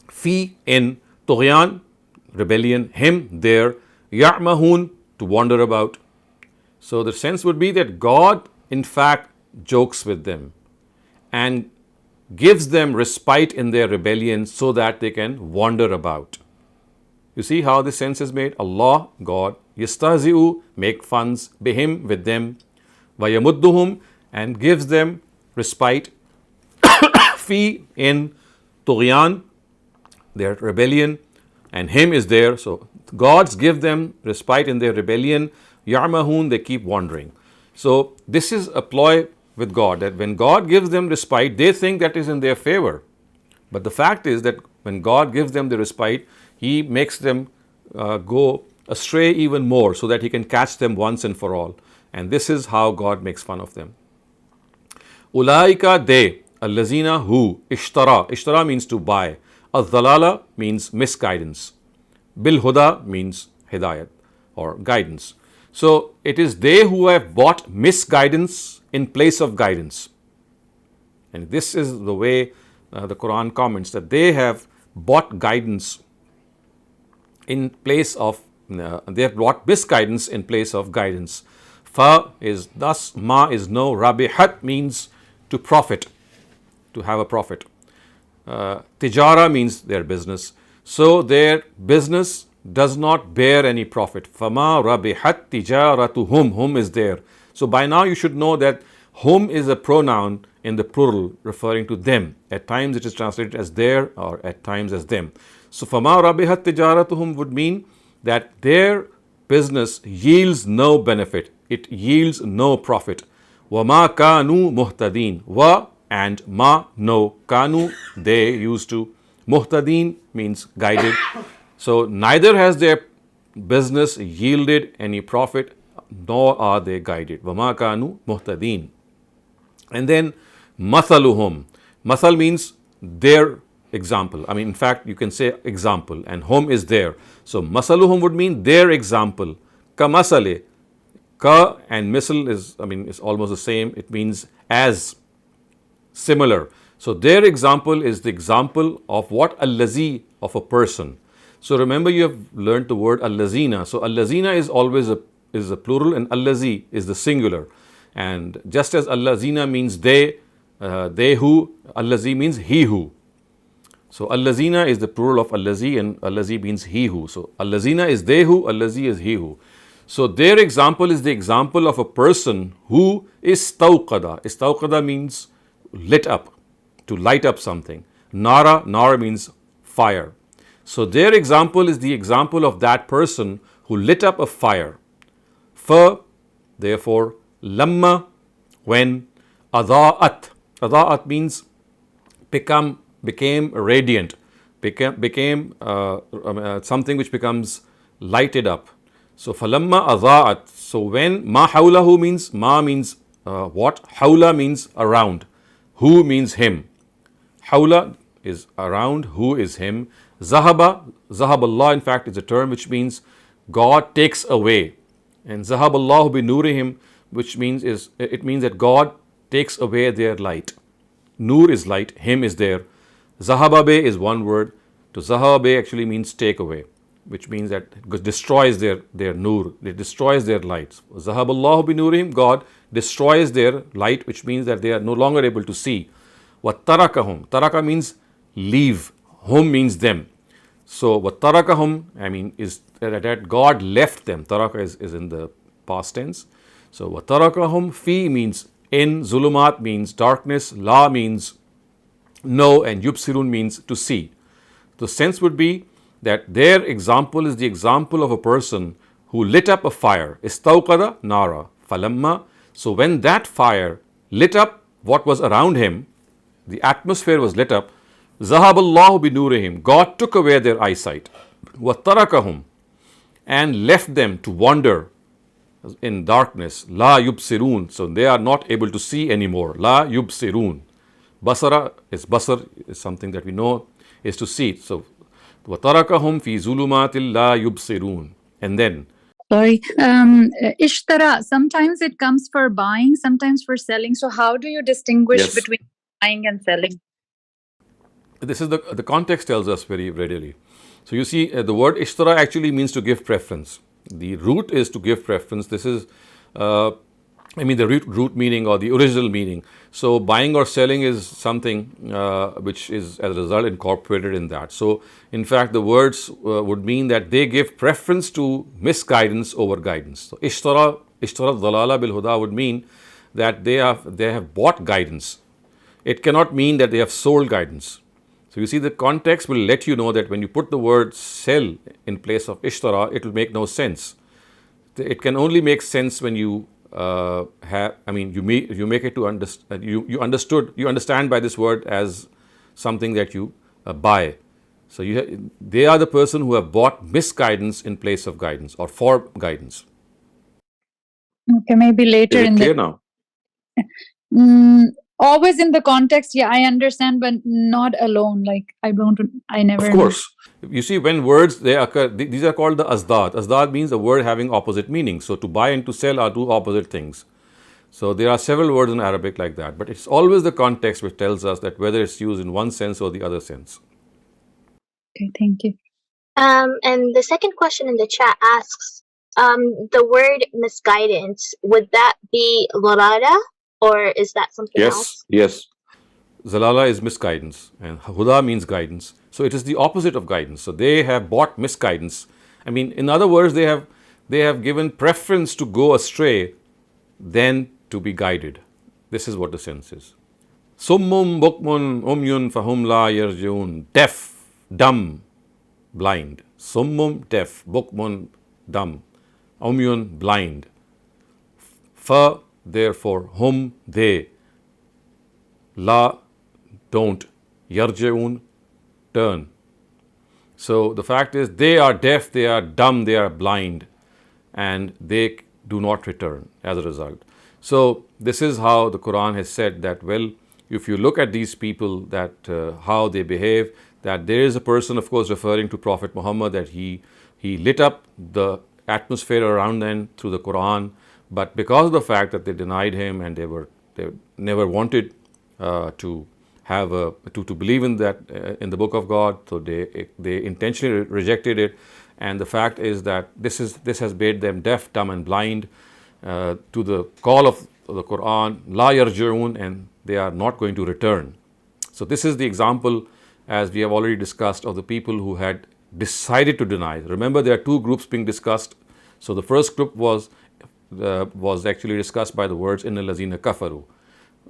fi, in, tughyan, rebellion, him, there, ya'mahun, to wander about. So the sense would be that God in fact jokes with them and gives them respite in their rebellion so that they can wander about. You see how the sense is made? Allah, God, yastahzi'u, make funs, bihim, with them, vayamudduhum, and gives them respite, fi, in, tughyan, their rebellion, and him is there. So gods give them respite in their rebellion, ya'mahun, they keep wandering. So this is a ploy with God, that when God gives them respite, they think that is in their favor. But the fact is that when God gives them the respite, He makes them go astray even more, so that He can catch them once and for all. And this is how God makes fun of them. Ulaika, they, allazina, who, ishtara means to buy, al-dhalala means misguidance, bil huda means hidayat or guidance. So it is they who have bought misguidance in place of guidance. And this is the way the Quran comments, that they have bought guidance in place of, they have bought misguidance in place of guidance. Fa is thus, ma is no, rabihat means to profit, to have a profit. Tijara means their business. So their business does not bear any profit. Fama rabihat tijaratuhum, hum is there. So by now you should know that hum is a pronoun in the plural referring to them. At times it is translated as their, or at times as them. So fama rabihat tijaratuhum would mean that their business yields no benefit, it yields no profit. Wama kanu muhtadin, wa and ma, no, kanu, they used to, muhtadin means guided. So neither has their business yielded any profit, nor are they guided. Wama kanu muhtadin. And then mathaluhum. Mathal means their example. I mean, in fact, you can say example, and hum is there. So masaluhum would mean their example. Ka masale. Ka and misal is almost the same. It means as, similar. So their example is the example of what? Allazi, of a person. So remember, you have learned the word allazina. So allazina is always a plural, and allazi is the singular. And just as allazina means they who, allazi means he who. So allazina is the plural of allazi, and allazi means he who. So allazina is they who, allazi is he who. So their example is the example of a person who is istawqada. Istawqada means lit up, to light up something. Nara means fire. So their example is the example of that person who lit up a fire. Fa, therefore, lamma, when, adha'at. Adha'at means became radiant, became something which becomes lighted up. So falamma adha'at. So when ma hawlahu means, ma means what? Hawla means around. Who means him. Hawla is around, who is him. Zahaba, Allah in fact is a term which means God takes away. And zahaballahu bi nurihim, which means it means that God takes away their light. Nur is light, him is there. Zahababe is one word. To zahababe actually means take away, which means that it destroys their nur, it destroys their lights. Zahaballahu bi nurihim, God destroys their light, which means that they are no longer able to see. Wattarakahum, taraka means leave, hum means them. So wattarakahum, is that God left them. Taraka is in the past tense. So wattarakahum, fi means in, zulumat means darkness, la means no, and yubsirun means to see. The sense would be that their example is the example of a person who lit up a fire. Istawqada nara falamma. So when that fire lit up what was around him, the atmosphere was lit up. Zahaballahu bi nurihim. God took away their eyesight. Wattarakahum, and left them to wander in darkness. La yubsirun. So they are not able to see anymore. La yubsirun. Basara is basar, is something that we know is to see. So وَتَرَكَهُمْ فِي ظُلُمَاتٍ لَا يُبْصِرُونَ. And then Sorry. Ishtara, sometimes it comes for buying, sometimes for selling. So how do you distinguish yes, between buying and selling? this is the context tells us very readily. So you see, the word ishtara actually means to give preference. The root is to give preference. This is the root meaning or the original meaning. So buying or selling is something which is as a result incorporated in that. So in fact the words would mean that they give preference to misguidance over guidance. So ishtara dhalala bil huda would mean that they have bought guidance. It cannot mean that they have sold guidance. So you see, the context will let you know that when you put the word sell in place of ishtara, it will make no sense. It can only make sense when you you make it to understand. You understand by this word as something that you buy. So they are the person who have bought misguidance in place of guidance or for guidance. Okay, maybe later Is it in clear the now? Always in the context, yeah, I understand, but not alone. Like I never. Of course. You see, when words they occur, these are called the azdad. Azdad means a word having opposite meanings. So to buy and to sell are two opposite things. So there are several words in Arabic like that, but it's always the context which tells us that whether it's used in one sense or the other sense. Okay, thank you. And the second question in the chat asks, the word misguidance, would that be dhalala, or is that something else? Yes. Zalala is misguidance and huda means guidance. So it is the opposite of guidance. So they have bought misguidance. In other words, they have given preference to go astray than to be guided. This is what the sense is. Summum bukmun umyun fahum la yarjiun. Deaf, dumb, blind. Summum, deaf, bukmun, dumb, umyun, blind. Fa, therefore, hum, they. La, don't. Yarji'un, turn. So the fact is, they are deaf, they are dumb, they are blind, and they do not return as a result. So this is how the Quran has said that, well, if you look at these people, that how they behave, that there is a person, of course, referring to Prophet Muhammad, that he lit up the atmosphere around them through the Quran, but because of the fact that they denied him and they never wanted to have to believe in that in the book of God, so they intentionally rejected it, and the fact is that this has made them deaf, dumb, and blind to the call of the Quran, la yarji'un, and they are not going to return. So this is the example, as we have already discussed, of the people who had decided to deny. Remember, there are two groups being discussed. So the first group was actually discussed by the words innal lazina kafaru,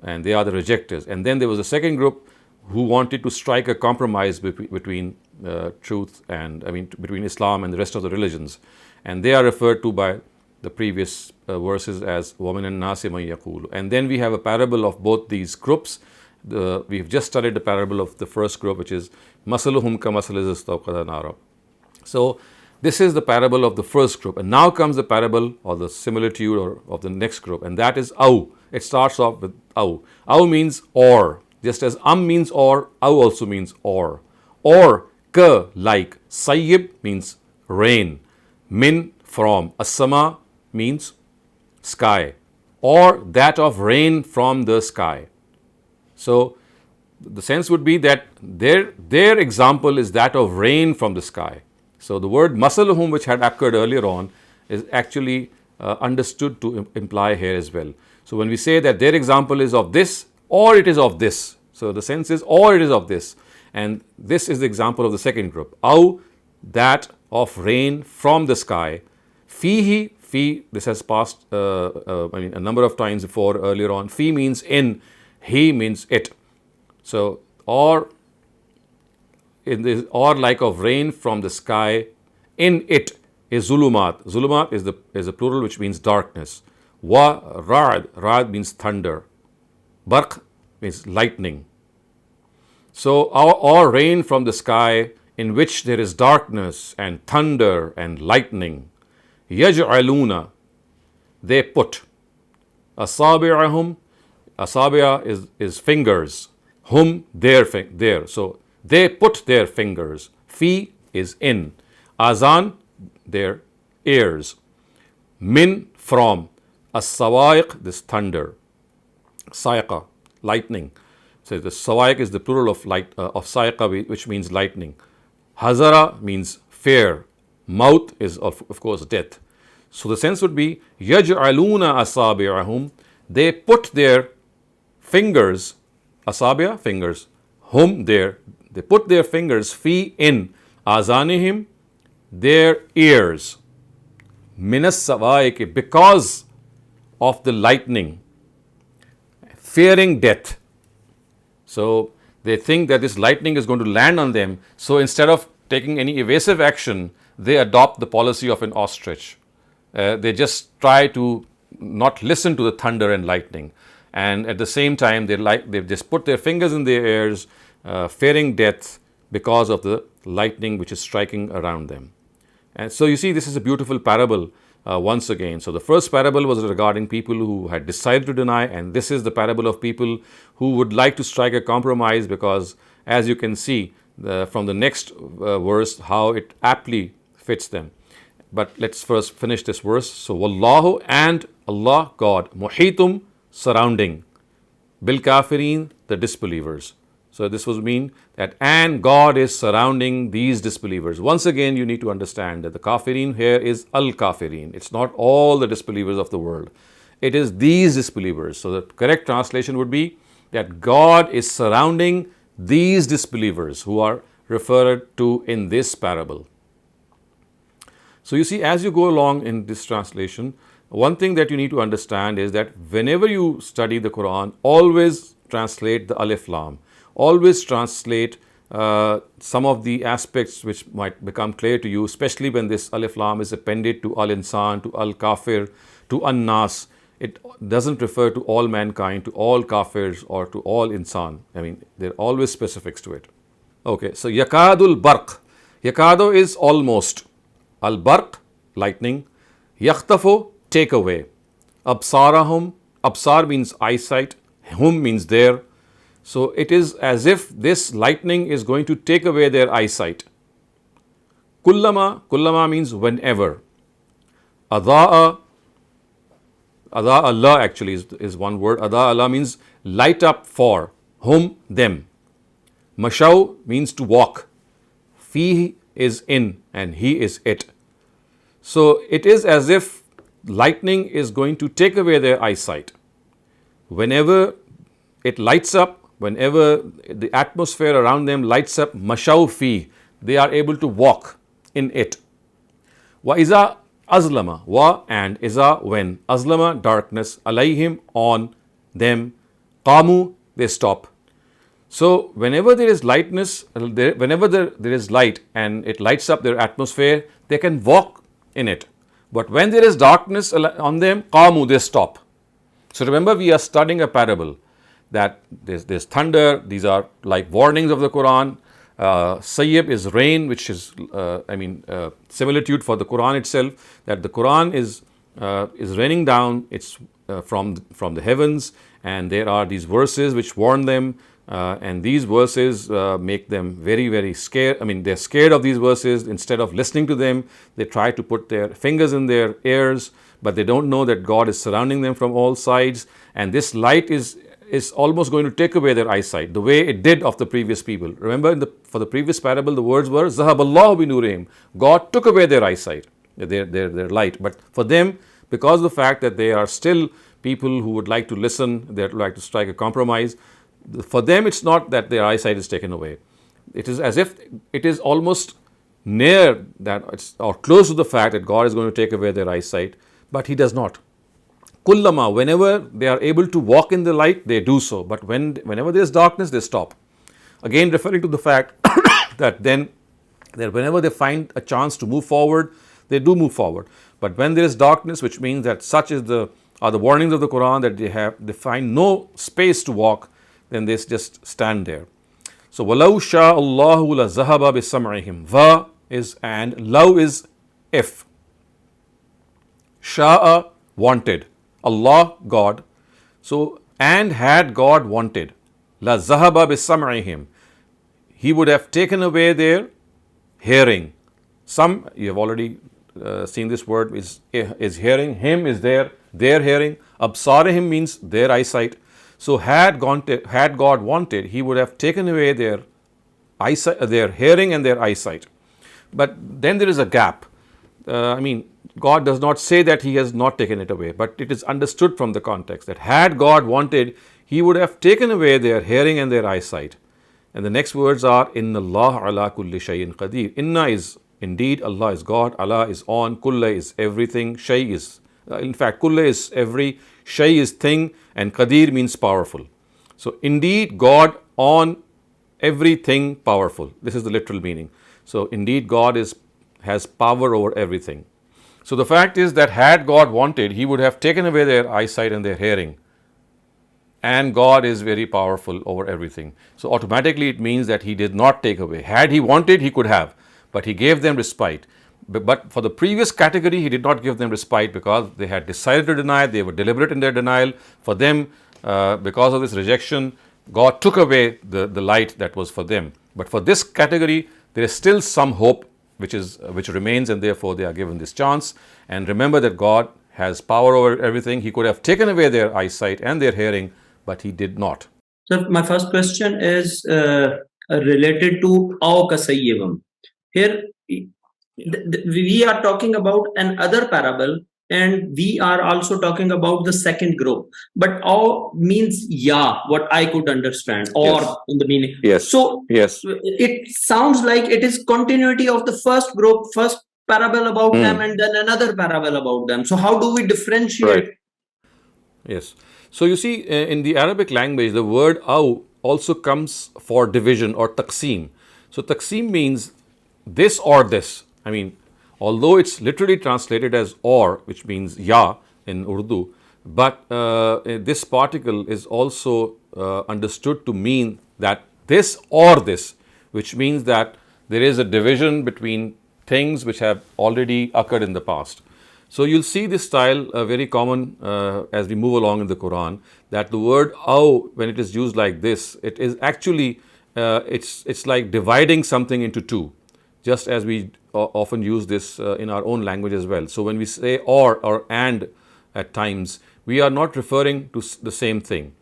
and they are the rejectors. And then there was a second group who wanted to strike a compromise between truth and between Islam and the rest of the religions, and they are referred to by the previous verses as وَمِنَ النَّاسِ مَن يَقُولُ. And then we have a parable of both these groups. We've just studied the parable of the first group, which is مَثَلُهُمْ كَمَثَلِ الَّذِي اسْتَوْقَدَ نَارًا. So this is the parable of the first group, and now comes the parable or the similitude of the next group, and that is aw. It starts off with aw. Aw means or, just as means or, aw also means or. Or ka, like. Sayyib means rain. Min, from. As-sama means sky, or that of rain from the sky. So the sense would be that their example is that of rain from the sky. So the word masaluhum, which had occurred earlier on, is actually understood to imply here as well. So when we say that their example is of this, or it is of this, so the sense is or it is of this, and this is the example of the second group. Aw, that of rain from the sky. Fihi, fi, this has passed a number of times before earlier on. Fi means in, he means it. So or in this, or like of rain from the sky, in it is zulumat. Zulumat is a plural which means darkness. Wa ra'd means thunder. Barq means lightning. So or rain from the sky in which there is darkness and thunder and lightning. Yaj'aluna, they put. Asabi'ahum, asabi'a is fingers. Hum, their. So they put their fingers. Fi is in. Azan, their ears. Min, from. As-sawaiq, this thunder. Saiqa, lightning. So the sawaiq is the plural of saiqa, which means lightning. Hazara means fear. Maut is of course death. So the sense would be yaj'aluna asabi'ahum, they put their fingers, asabi'a, fingers, hum, they put their fingers, fi, in, azanihim, their ears, minas sawaiq, because of the lightning, fearing death. So they think that this lightning is going to land on them, so instead of taking any evasive action, they adopt the policy of an ostrich. They just try to not listen to the thunder and lightning, and at the same time they just put their fingers in their ears, fearing death because of the lightning which is striking around them. And so you see, this is a beautiful parable once again. So the first parable was regarding people who had decided to deny, and this is the parable of people who would like to strike a compromise, because as you can see from the next verse how it aptly fits them. But let's first finish this verse. So Wallahu, and Allah, God, muhitum, surrounding, bil kafirin, the disbelievers. So this would mean that and God is surrounding these disbelievers. Once again, you need to understand that the kafirin here is al-kafirin. It's not all the disbelievers of the world. It is these disbelievers. So the correct translation would be that God is surrounding these disbelievers who are referred to in this parable. So you see, as you go along in this translation, one thing that you need to understand is that whenever you study the Quran, always translate the alif lam. Always translate some of the aspects which might become clear to you, especially when this alif lam is appended to al-insan, to al-kafir, to an-nas. It doesn't refer to all mankind, to all kafirs, or to all insan. There are always specifics to it. Okay, so yakadul barq. Yakado is almost. Al-barq, lightning. Yakhtafu, take away. Absarahum, absar means eyesight. Hum means their. So it is as if this lightning is going to take away their eyesight. Kullama means whenever. Adha'a Allah actually is one word. Adha Allah means light up for. Hum, them. Mashaw means to walk. Fi is in, and he is it. So it is as if lightning is going to take away their eyesight. Whenever it lights up, whenever the atmosphere around them lights up, mashaw fi, they are able to walk in it. Wa iza azlama, wa and iza when, azlama darkness, alayhim on them, qamu they stop. So whenever there is lightness, whenever there is light and it lights up their atmosphere, they can walk in it. But when there is darkness on them, qamu, they stop. So remember, we are studying a parable that there's thunder. These are like warnings of the Quran. Sayyib is rain, which is similitude for the Quran itself. That the Quran is raining down. It's from the heavens, and there are these verses which warn them. And these verses make them very, very scared. I mean, they're scared of these verses. Instead of listening to them, they try to put their fingers in their ears, but they don't know that God is surrounding them from all sides. And this light is almost going to take away their eyesight, the way it did of the previous people. Remember, for the previous parable, the words were, Zahaballahu binurihim. God took away their eyesight, their light. But for them, because of the fact that they are still people who would like to listen, they would like to strike a compromise, for them, it's not that their eyesight is taken away. It is as if it is almost near that, or close to the fact that God is going to take away their eyesight, but He does not. Kullama, whenever they are able to walk in the light, they do so. But whenever there is darkness, they stop. Again, referring to the fact that whenever they find a chance to move forward, they do move forward. But when there is darkness, which means that such are the warnings of the Quran, that they find no space to walk, then they just stand there. So, وَلَوْ شَاءَ اللَّهُ لَذَهَبَ بِسَمْعِهِمْ. Va is and, law is if. Sha'a, wanted. Allah, God. So, and had God wanted, لَذَهَبَ بِسَمْعِهِمْ, He would have taken away their hearing. Some, you have already seen this word, is hearing. Him is their hearing. Absarihim means their eyesight. So had God wanted, He would have taken away their eyesight, their hearing and their eyesight. But then there is a gap. God does not say that He has not taken it away, but it is understood from the context that had God wanted, He would have taken away their hearing and their eyesight. And the next words are, Inna Allah ala kulli shayin qadir. Inna is indeed, Allah is God, Allah is on, kulla is everything, shay is, in fact, kulla is every, shay is thing, and qadir means powerful. So indeed, God on everything powerful. This is the literal meaning. So indeed, God has power over everything. So the fact is that had God wanted, He would have taken away their eyesight and their hearing. And God is very powerful over everything. So automatically it means that He did not take away. Had He wanted, He could have, but He gave them respite. But for the previous category, He did not give them respite because they had decided to deny, they were deliberate in their denial. For them, because of this rejection, God took away the light that was for them. But for this category, there is still some hope which remains, and therefore they are given this chance. And remember that God has power over everything. He could have taken away their eyesight and their hearing, but He did not. So my first question is related to Aw Kasayyibam. Here, we are talking about another parable, and we are also talking about the second group. But Aw means what I could understand, or Yes. in the meaning. Yes. So Yes. it sounds like it is continuity of the first group, first parable about them, and then another parable about them. So how do we differentiate? Right. Yes. So you see, in the Arabic language, the word aw also comes for division or taqseem. So taqseem means this or this. Although it's literally translated as or, which means ya in Urdu, but this particle is also understood to mean that this or this, which means that there is a division between things which have already occurred in the past. So you'll see this style very common as we move along in the Quran, that the word aw, when it is used like this, it is actually, it's like dividing something into two, just as we often use this in our own language as well. So when we say or and at times, we are not referring to the same thing.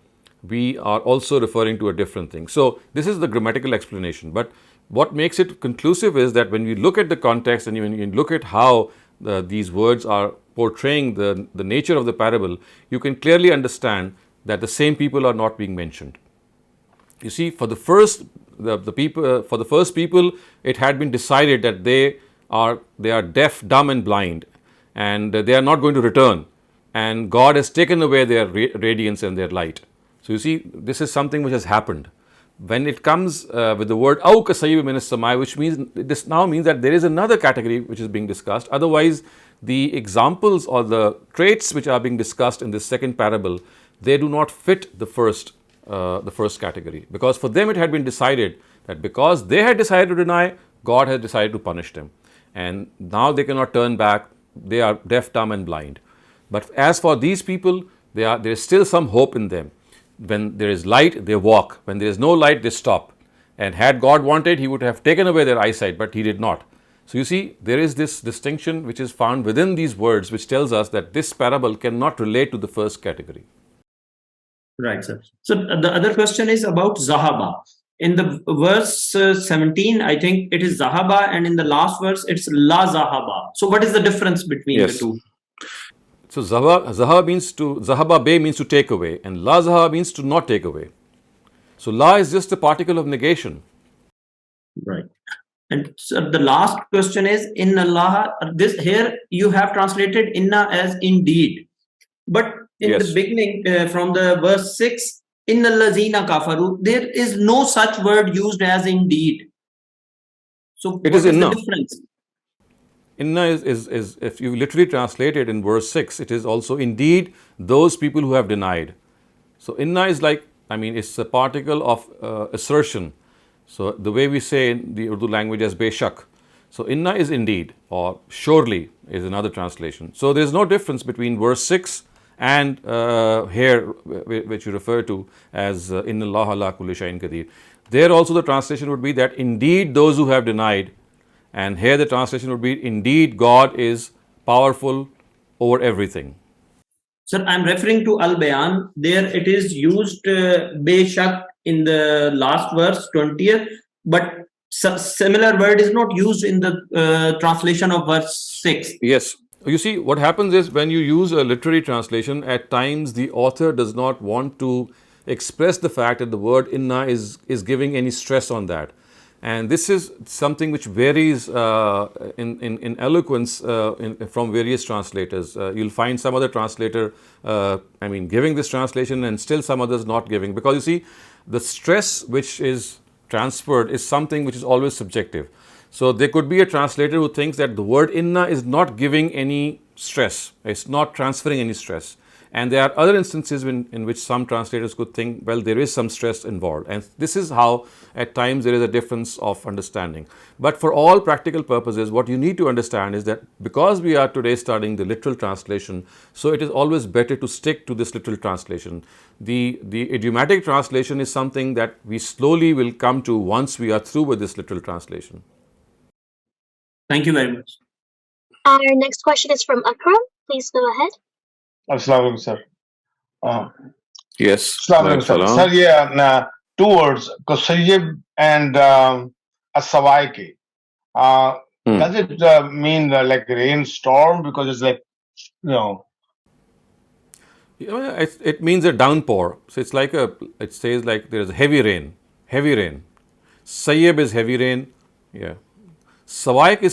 We are also referring to a different thing. So this is the grammatical explanation. But what makes it conclusive is that when we look at the context and when you look at how these words are portraying the nature of the parable, you can clearly understand that the same people are not being mentioned. You see, for the first people, it had been decided that they are deaf, dumb, and blind, and they are not going to return. And God has taken away their radiance and their light. So you see, this is something which has happened. When it comes with the word aw kasayyib min as-samai, which means this now means that there is another category which is being discussed. Otherwise, the examples or the traits which are being discussed in this second parable, they do not fit the first category, because for them it had been decided that because they had decided to deny, God has decided to punish them, and now they cannot turn back. They are deaf, dumb, and blind. But as for these people, there is still some hope in them. When there is light, they walk. When there is no light, they stop. And had God wanted, He would have taken away their eyesight, but He did not. So you see, there is this distinction which is found within these words, which tells us that this parable cannot relate to the first category. Right, sir. So the other question is about Zahaba. In the verse 17, I think it is Zahaba, and in the last verse, it's La Zahaba. So what is the difference between the two? So Zahaba Be means to take away, and La Zahaba means to not take away. So La is just a particle of negation. Right. And so the last question is Inna Allah. This here you have translated Inna as indeed, but in the beginning from the verse 6, Inna Lazina Kafaru, there is no such word used as indeed. So it what is Inna. The difference? Inna is if you literally translate it in verse 6, it is also indeed those people who have denied. So Inna is like, it's a particle of assertion. So the way we say in the Urdu language as Beshak. So Inna is indeed, or surely is another translation. So there is no difference between verse 6 and here which you refer to as Inna Allah ala kulli shay'in qadir. There also the translation would be that indeed those who have denied, and here the translation would be indeed God is powerful over everything. Sir, I am referring to Al-Bayan. There it is used Beshak in the last verse 20th, but similar word is not used in the translation of verse 6. Yes. You see, what happens is when you use a literary translation, at times the author does not want to express the fact that the word inna is giving any stress on that. And this is something which varies in eloquence from various translators. You'll find some other translator, giving this translation, and still some others not giving. Because you see, the stress which is transferred is something which is always subjective. So there could be a translator who thinks that the word inna is not giving any stress. It's not transferring any stress. And there are other instances in which some translators could think, well, there is some stress involved. And this is how at times there is a difference of understanding. But for all practical purposes, what you need to understand is that because we are today studying the literal translation, so it is always better to stick to this literal translation. The idiomatic translation is something that we slowly will come to once we are through with this literal translation. Thank you very much. Our next question is from Akram. Please go ahead. Assalamu alaikum, sir. Yes. Assalamu alaikum, sir. Sir, two words, Kusayyib and As-Sawaiki. Does it mean like rainstorm? Because it's like, it means a downpour. So it's like it says like there is heavy rain. Sayyib is heavy rain. Yeah. Sawaika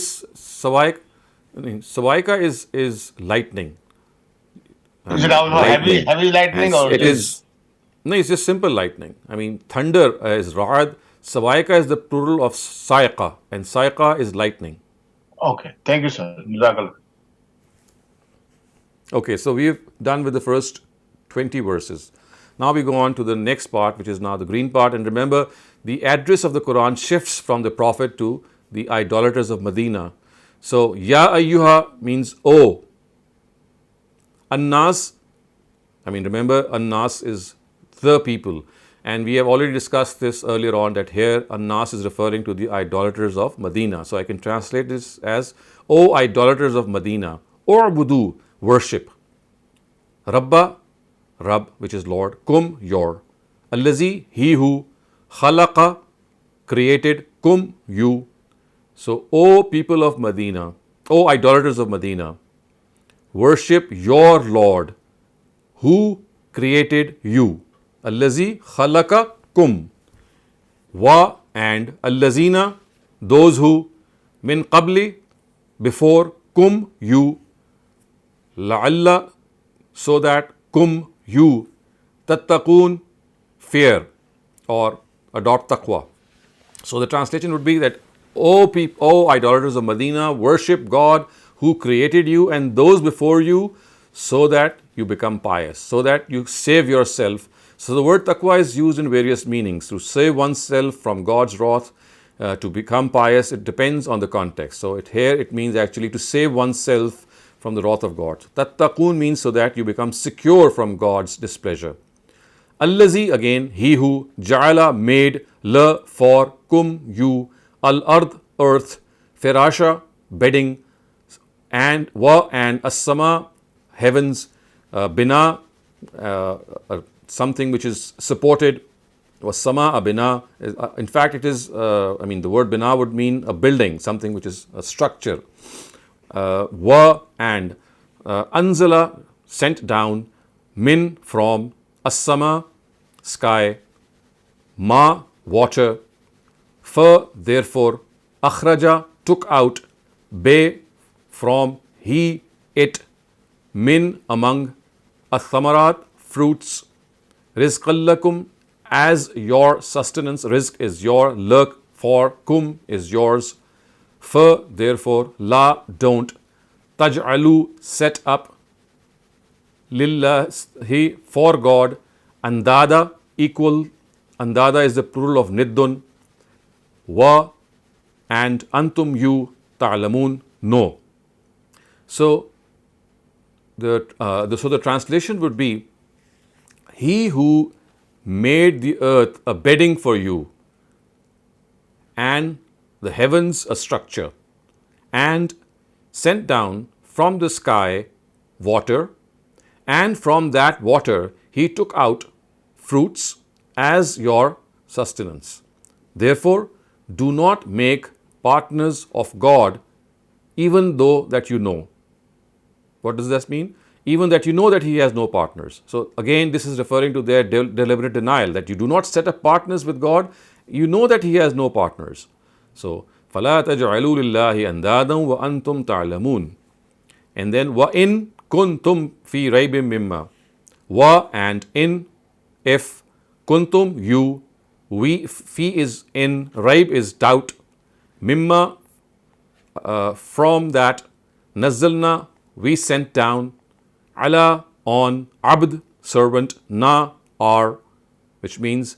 is lightning. Is it also heavy lightning, or it is? No, it's just simple lightning. Thunder is ra'ad. Sawaika is the plural of sa'iqa, and sa'iqa is lightning. Okay, thank you, sir. Jazakallah. Okay, so we've done with the first 20 verses. Now we go on to the next part, which is now the green part. And remember, the address of the Quran shifts from the Prophet to the idolaters of Medina. So, Ya ayyuha means O. An-Nas, remember, An-Nas is the people. And we have already discussed this earlier on, that here An-Nas is referring to the idolaters of Medina. So I can translate this as, O idolaters of Medina, U'budu, worship. Rabba, Rabb, which is Lord, Kum, your. Allazi, he who, Khalaqa, created, Kum, you. So, O people of Medina, O idolaters of Medina, worship your Lord, who created you. Allazi khalaqa kum. Wa and allazina, those who, min qabli, before, kum, you. La'alla, so that, kum, you. Tattaqoon, fear, or adopt taqwa. So the translation would be that, O idolaters of Medina, worship God who created you and those before you, so that you become pious, so that you save yourself. So the word taqwa is used in various meanings: to save oneself from God's wrath, to become pious. It depends on the context. So here it means actually to save oneself from the wrath of God. Tattaqun means so that you become secure from God's displeasure. Allazi, again, he who, ja'ala, made, la, for, kum, you, al-ard, earth, firasha, bedding, and wa, and as-sama, heavens, bina, something which is supported, was sama, a bina. In fact, it is, the word bina would mean a building, something which is a structure. Wa, and anzala, sent down, min, from, as-sama, sky, ma, water, fa, therefore, akhraja, took out, be, from, he, it, min, among, athamarat, fruits, rizqallakum, as your sustenance. Rizq is your, lak, for, kum is yours, fa, therefore, la, don't, taj'alu, set up, lillahi, for God, andada, equal. Andada is the plural of niddun. Wa, and antum, you, ta'lamun, know. So the translation would be, he who made the earth a bedding for you, and the heavens a structure, and sent down from the sky water, and from that water he took out fruits as your sustenance. Therefore, do not make partners of God, even though that you know. What does this mean? Even that you know that He has no partners. So again, this is referring to their deliberate denial, that you do not set up partners with God. You know that He has no partners. So, فَلَا تَجْعَلُوا لِلَّهِ أَنْدَادًا وَأَنْتُمْ تَعْلَمُونَ. And then, وَإِن كُنْتُمْ فِي رَيْبٍ مِّمَّا. Wa, and in, if, kuntum, you, we, fi is in, raib is doubt, mimma, from that, nazzalna, we sent down, ala, on, abd, servant, na, our, which means,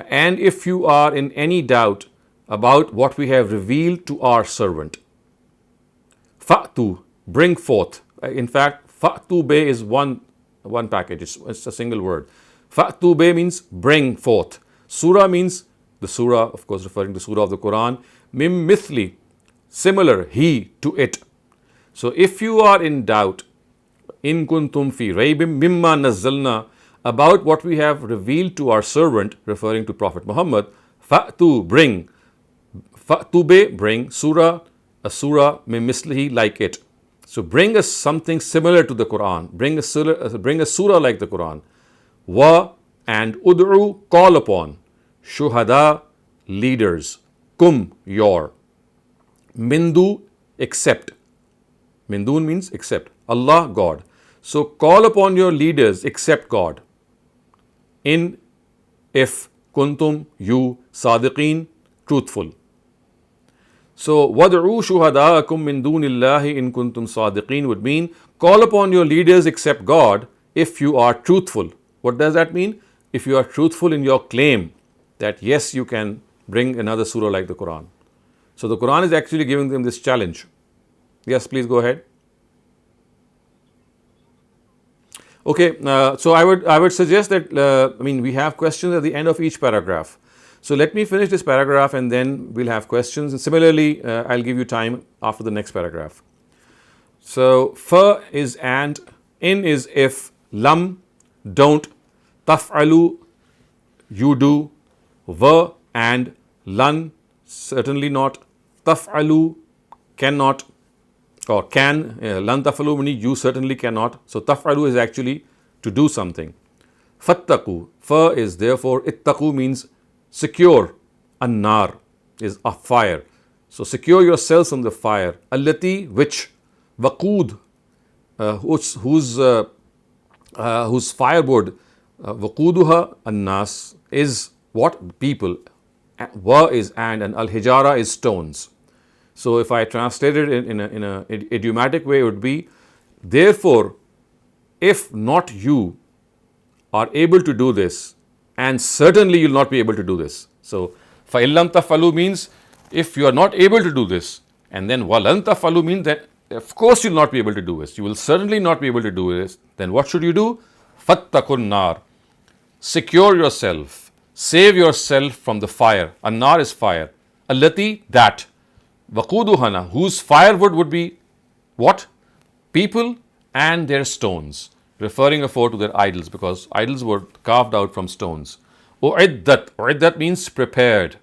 and if you are in any doubt about what we have revealed to our servant, fa'tu, bring forth. In fact, fa'tu be is one package, it's a single word. Fa'tu be means bring forth. Surah means the surah, of course, referring to surah of the Quran. Mim mithli, similar, he, to it. So if you are in doubt, in kuntum fi raybim mimma nazzalna, about what we have revealed to our servant, referring to Prophet Muhammad, fa'tu, bring. Fa'tu be, bring. Surah, a surah, mim mislihi, like it. So bring us something similar to the Quran. Bring a surah like the Quran. Wa, and ud'u, call upon. Shuhada, leaders. Kum, your. Mindu, except. Mindun means except. Allah, God. So call upon your leaders except God. In, if, kuntum, you, sadiqeen, truthful. So, وَدْعُوا شُهَدَاءَكُم مِّن دُونِ اللَّهِ إِن كُنتُمْ صَادِقِينَ would mean, call upon your leaders except God if you are truthful. What does that mean? If you are truthful in your claim that yes, you can bring another surah like the Quran. So the Quran is actually giving them this challenge. Yes, please go ahead. Okay, so I would suggest that, we have questions at the end of each paragraph. So let me finish this paragraph and then we'll have questions. And similarly, I'll give you time after the next paragraph. So, fa is and, in is if, lam, don't, taf'alu, you do, wa, and, lan, certainly not, taf'alu, cannot, or can, lan taf'alu meaning you certainly cannot. So, taf'alu is actually to do something. Fattaqu, fa is therefore, ittaqu means secure. An-nar is a fire. So secure yourselves from the fire. Allati, which, waqud, whose firewood, waquduha an-nas, is what? People. Wa is and al-hijara is stones. So if I translate it in a idiomatic way, it would be, therefore, if not you are able to do this, and certainly you'll not be able to do this. So فَإِلَّمْ تَفْعَلُوا means if you are not able to do this, and then وَلَنْ تَفْعَلُوا means that of course you'll not be able to do this. You will certainly not be able to do this. Then what should you do? فَاتَّقُوا النَّارِ. Secure yourself, save yourself from the fire. An-nar is fire. Allati, that. Waquduhana, whose firewood would be what? People and their stones, referring afore to their idols, because idols were carved out from stones. U'iddat, u'iddat means prepared.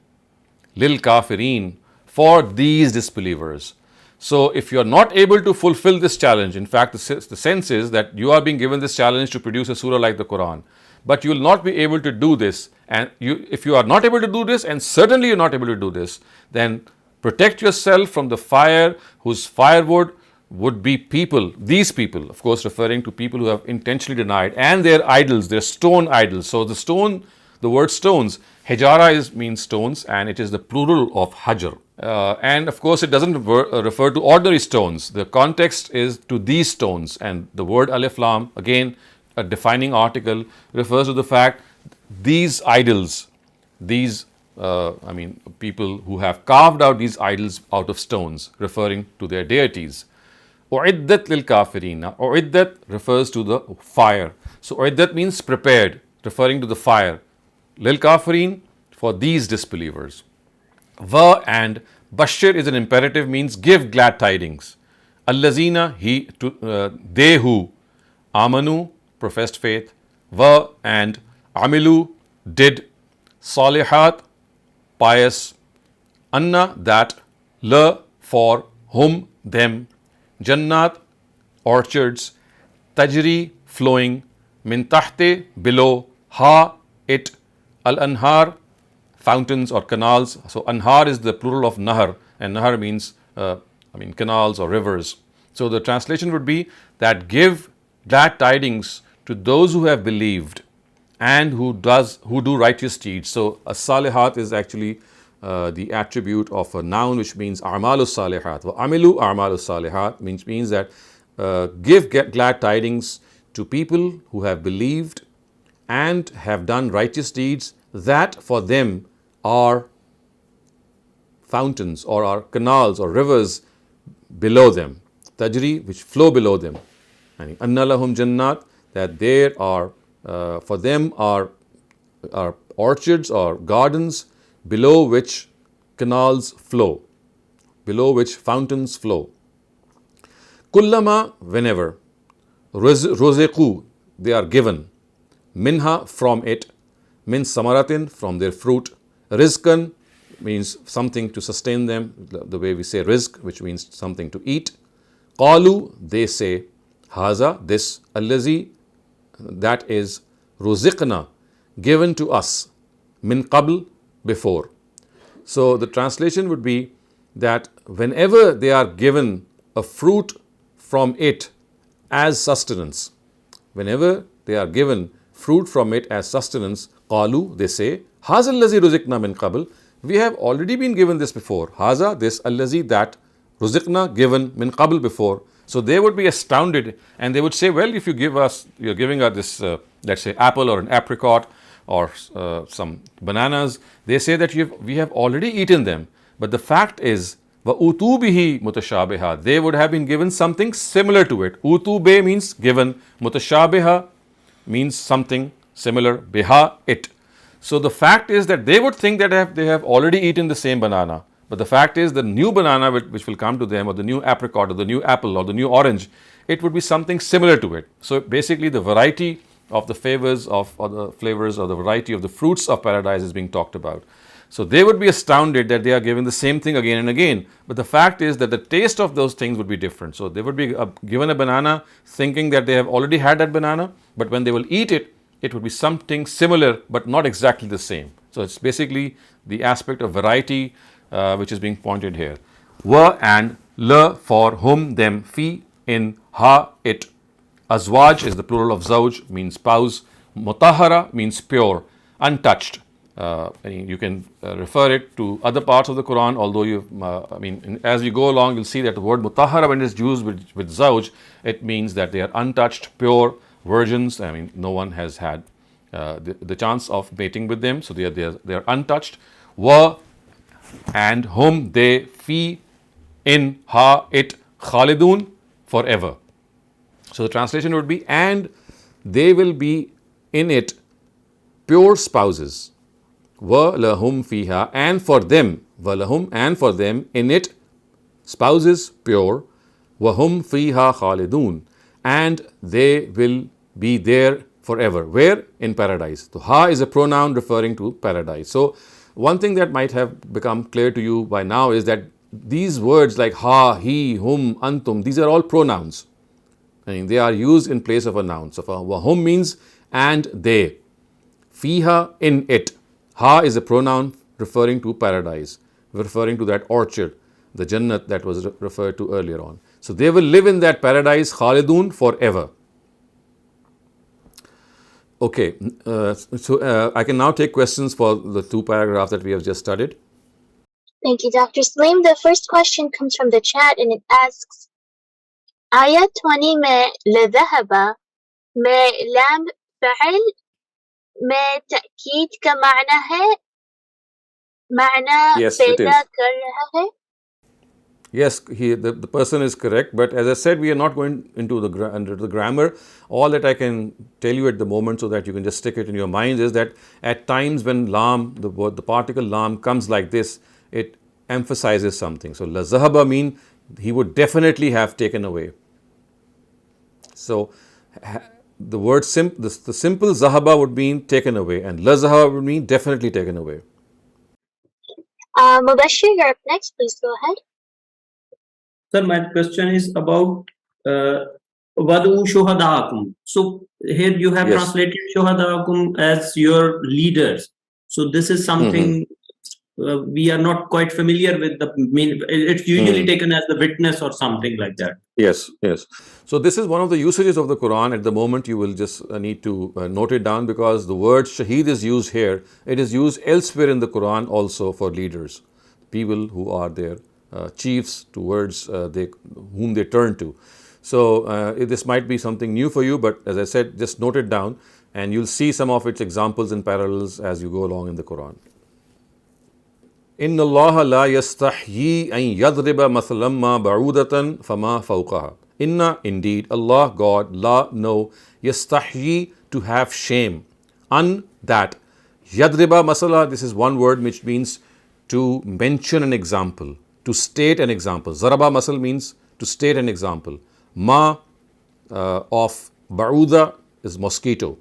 Lil kafirin, for these disbelievers. So if you are not able to fulfill this challenge, in fact the sense is that you are being given this challenge to produce a surah like the Quran, but you will not be able to do this, and if you are not able to do this, and certainly you are not able to do this, then protect yourself from the fire whose firewood would be people, these people, of course referring to people who have intentionally denied, and their idols, their stone idols. So the stone, the word stones, hijara means stones, and it is the plural of hajar. And of course it doesn't refer to ordinary stones. The context is to these stones, and the word alif lam, again a defining article, refers to the fact these idols, these people who have carved out these idols out of stones, referring to their deities. U'iddat lil kafirina. U'iddat refers to the fire. So u'iddat means prepared, referring to the fire. Lil kafirin, for these disbelievers. Va and bashir is an imperative, means give glad tidings. Allazina, they who, amanu, professed faith, va and amilu, did, salihat, pious, anna, that, la, for, whom, them, jannat, orchards, tajri, flowing, min tahte, below, ha, it, al-anhar, fountains or canals. So anhar is the plural of nahar, and nahar means canals or rivers. So the translation would be that give glad tidings to those who have believed and who do righteous deeds. So as-salihat is actually the attribute of a noun which means a'malu salihat. Wa amilu a'malu salihat means that give glad tidings to people who have believed and have done righteous deeds, that for them are fountains or are canals or rivers below them, tajri, which flow below them. And anna lahum jannat, that there are for them are orchards or gardens below which canals flow, below which fountains flow. Kullama, whenever, rozeku, they are given, minha, from it, min samaratin, from their fruit, rizqan means something to sustain them, the way we say rizq, which means something to eat. Qalu, they say, haza, this, allazi, that is, ruziqna, given to us, min qabl, before. So the translation would be that whenever they are given a fruit from it as sustenance, whenever they are given fruit from it as sustenance, qalu, they say, haza allazi ruziqna min qabl, we have already been given this before. Haza, this, allazi, that, ruziqna, given, min qabl, before. So they would be astounded, and they would say, well, if you're giving us this, let's say, apple or an apricot or some bananas, they say that we have already eaten them. But the fact is, وَأُوتُوا بِهِ مُتَشَابِهًا, they would have been given something similar to it. Utu be means given, mutashabiha means something similar, biha, it. So the fact is that they would think that they have already eaten the same banana. But the fact is the new banana which will come to them, or the new apricot, or the new apple, or the new orange, it would be something similar to it. So basically the variety of the flavors or the variety of the fruits of paradise is being talked about. So they would be astounded that they are given the same thing again and again. But the fact is that the taste of those things would be different. So they would be given a banana thinking that they have already had that banana, but when they will eat it, it would be something similar but not exactly the same. So it's basically the aspect of variety which is being pointed here. Wa and la, for whom, them, fi, in, ha, it. Azwaj is the plural of zawj, means spouse. Mutahara means pure, untouched. You can refer it to other parts of the Quran, although as we go along, you'll see that the word mutahhara, when it's used with zawj, it means that they are untouched, pure virgins. No one has had the chance of mating with them, so they are untouched. Wa, and whom they fi in ha it khalidun, forever. So the translation would be, and they will be in it pure spouses. Wa lahum fiha, and for them, wa lahum, and for them in it spouses pure. Wa hum fiha khalidun, and they will be there forever. Where? In paradise. So ha is a pronoun referring to paradise. So one thing that might have become clear to you by now is that these words like ha, he, hum, antum, these are all pronouns. They are used in place of a noun. So wahum means and they. Fiha, in it. Ha is a pronoun referring to paradise, referring to that orchard, the Jannat that was referred to earlier on. So they will live in that paradise, khalidun, forever. Okay, so I can now take questions for the two paragraphs that we have just studied. Thank you, Dr. Saleem. The first question comes from the chat and it asks, आयत 20 में लذهب में लाम फ़عल में तأकीद का माना है, माना Yes, it पैदा is. कर रहा है? Yes, the person is correct, but as I said, we are not going into the grammar. All that I can tell you at the moment, so that you can just stick it in your minds, is that at times when lam, the particle lam comes like this, it emphasizes something. So lazahaba mean he would definitely have taken away. So the word the simple zahaba would mean taken away, and lazahaba would mean definitely taken away. Mubashir, you're up next. Please go ahead. Sir, my question is about Wadu Shuhadaakum. So here you have Yes. translated Shuhadaakum as your leaders. So this is something we are not quite familiar with. It's usually taken as the witness or something like that. Yes, yes. So this is one of the usages of the Quran. At the moment, you will just need to note it down, because the word shaheed is used here. It is used elsewhere in the Quran also for leaders, people who are their chiefs towards whom they turn to. So this might be something new for you, but as I said, just note it down, and you'll see some of its examples and parallels as you go along in the Quran. Inna Allah la yastahyi an yadriba mathalan ma ba'udatan fama fawqaha. Inna, indeed, Allah, God, la, no, yastahyi, to have shame, an, that. Yadriba masala, this is one word which means to mention an example, to state an example. Zaraba masal means to state an example. Ma of ba'uda is mosquito.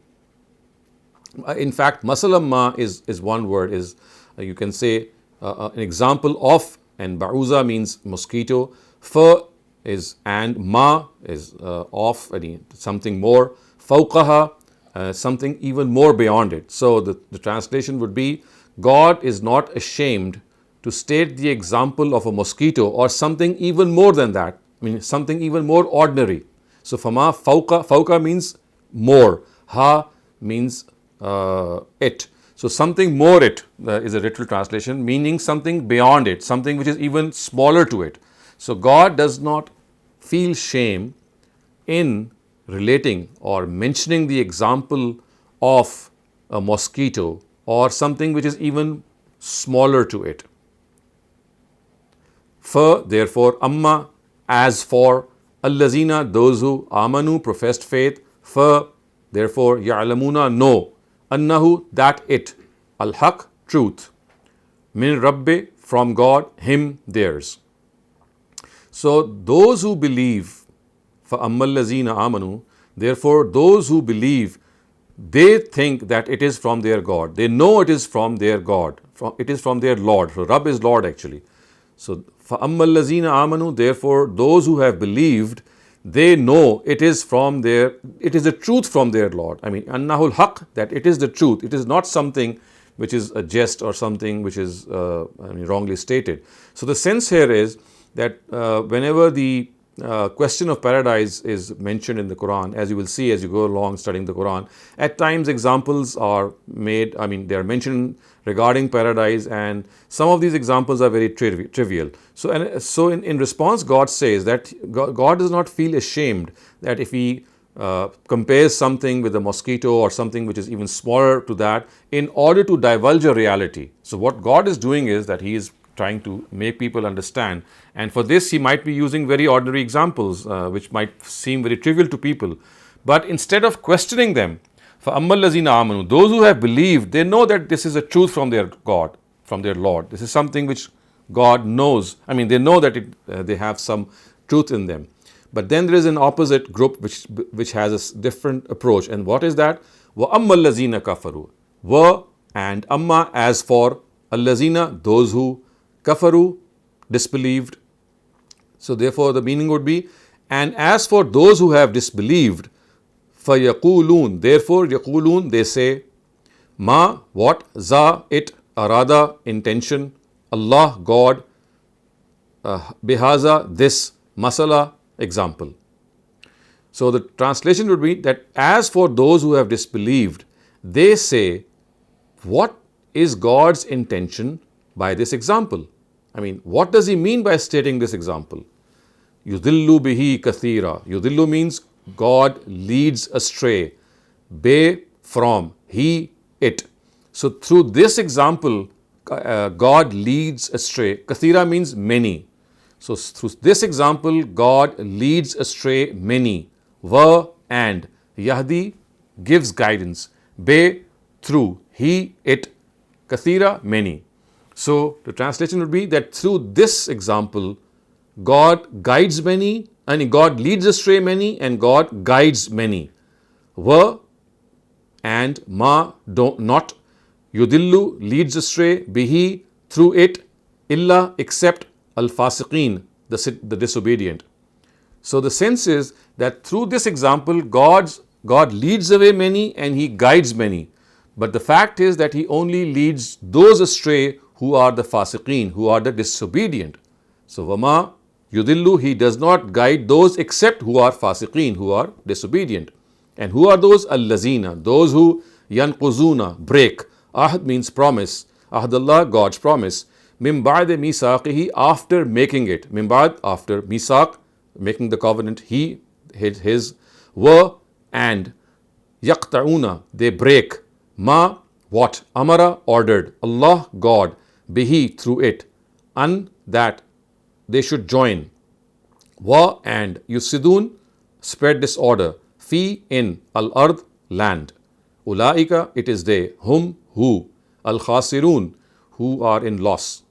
In fact, masalam ma is one word, is you can say an example of, and ba'uza means mosquito. Fa is and, ma is of, something more. Fawqaha, something even more beyond it. So the translation would be, God is not ashamed to state the example of a mosquito or something even more than that. Something even more ordinary. So fama fawqa means more. Ha means it. So something more it is a literal translation, meaning something beyond it, something which is even smaller to it. So God does not feel shame in relating or mentioning the example of a mosquito or something which is even smaller to it. Therefore, amma, as for, allazina, those who, amanu, professed faith, therefore, ya'lamuna, know, annahu, that it, al-haq, truth, min rabbi, from God, him, theirs. So those who believe, فَأَمَّا amanu, therefore those who believe, they think that it is from their God. They know it is from their God. It is from their Lord. So Rabb is Lord actually. So فَأَمَّا amanu, therefore those who have believed, they know it is the truth from their Lord. Annahul haq, that it is the truth. It is not something which is a jest or something which is wrongly stated. So the sense here is that whenever the question of paradise is mentioned in the Quran, as you will see as you go along studying the Quran. At times examples are made, they are mentioned regarding paradise, and some of these examples are very trivial. So in response, God says that God does not feel ashamed that if he compares something with a mosquito or something which is even smaller to that in order to divulge a reality. So what God is doing is that he is trying to make people understand, and for this he might be using very ordinary examples which might seem very trivial to people, but instead of questioning them, فَأَمَّا الَّذِينَ آمَنُوا, those who have believed, they know that this is a truth from their God, from their Lord. This is something which God knows. They know that they have some truth in them. But then there is an opposite group which has a different approach. And what is that? وَأَمَّا الَّذِينَ كَفَرُوا, wa and amma, as for allazina, those who kafaru, disbelieved. So therefore the meaning would be, and as for those who have disbelieved, فَيَقُولُونَ, therefore yaqulun, they say, ma, what, za, it, arada, intention, Allah, God, bihaza, this, masala, example. So the translation would be that as for those who have disbelieved, they say, what is God's intention by this example? What does he mean by stating this example? Yudillu bihi kathira. Yudillu means God leads astray. Be, from, he, it. So through this example, God leads astray. Kathira means many. So through this example, God leads astray many. Va, and. Yahdi, gives guidance. Be, through. He, it. Kathira, many. So the translation would be that through this example, God guides many, and God leads astray many, and God guides many. Va, and. Ma, don't, not. Yudillu, leads astray. Bihi, through it. Illa, except. Al-Fasiqeen, the disobedient. So the sense is that through this example, God leads away many and he guides many. But the fact is that he only leads those astray who are the fasiqeen, who are the disobedient. So wama yudillu, he does not guide those except who are fasiqeen, who are disobedient. And who are those? Allazina, those who yanquzuna, break. Ahd means promise. Ahdallah, God's promise. Min ba'de misaqihi, after making it. Min ba'd, after misaq, making the covenant, he, his, wa, and. Yaqta'una, they break. Ma, what? Amara, ordered. Allah, God. Bihi, through it. An, that. They should join. Wa, and. Yusidun, spread disorder. Fi, in. Al-ard, land. Ulaika, it is they. Hum, who. Al-khasirun, who are in loss.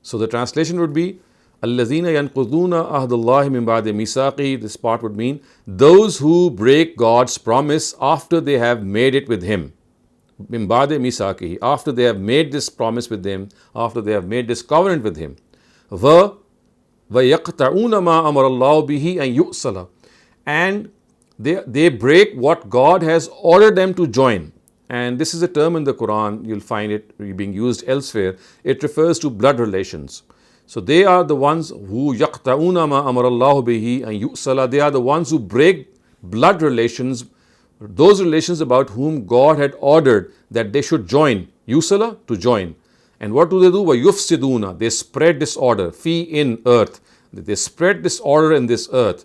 So the translation would be, Allazina yanquduna ahdallahi min ba'di misaqi. This part would mean those who break God's promise after they have made it with Him. Min ba'di misaqi, after they have made this promise with Him, after they have made this covenant with Him. Va yaqta'una ma amarallahu bihi an yu'sala. And they break what God has ordered them to join. And this is a term in the Quran, you'll find it being used elsewhere. It refers to blood relations. So they are the ones who yaqta'una ma amarallahu bihi and yu'sala. They are the ones who break blood relations, those relations about whom God had ordered that they should join. Yusala, to join. And what do? Wa yufsiduna, they spread disorder. Fi, in earth. They spread disorder in this earth.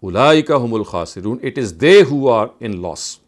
Ulaika humul khasirun. It is they who are in loss.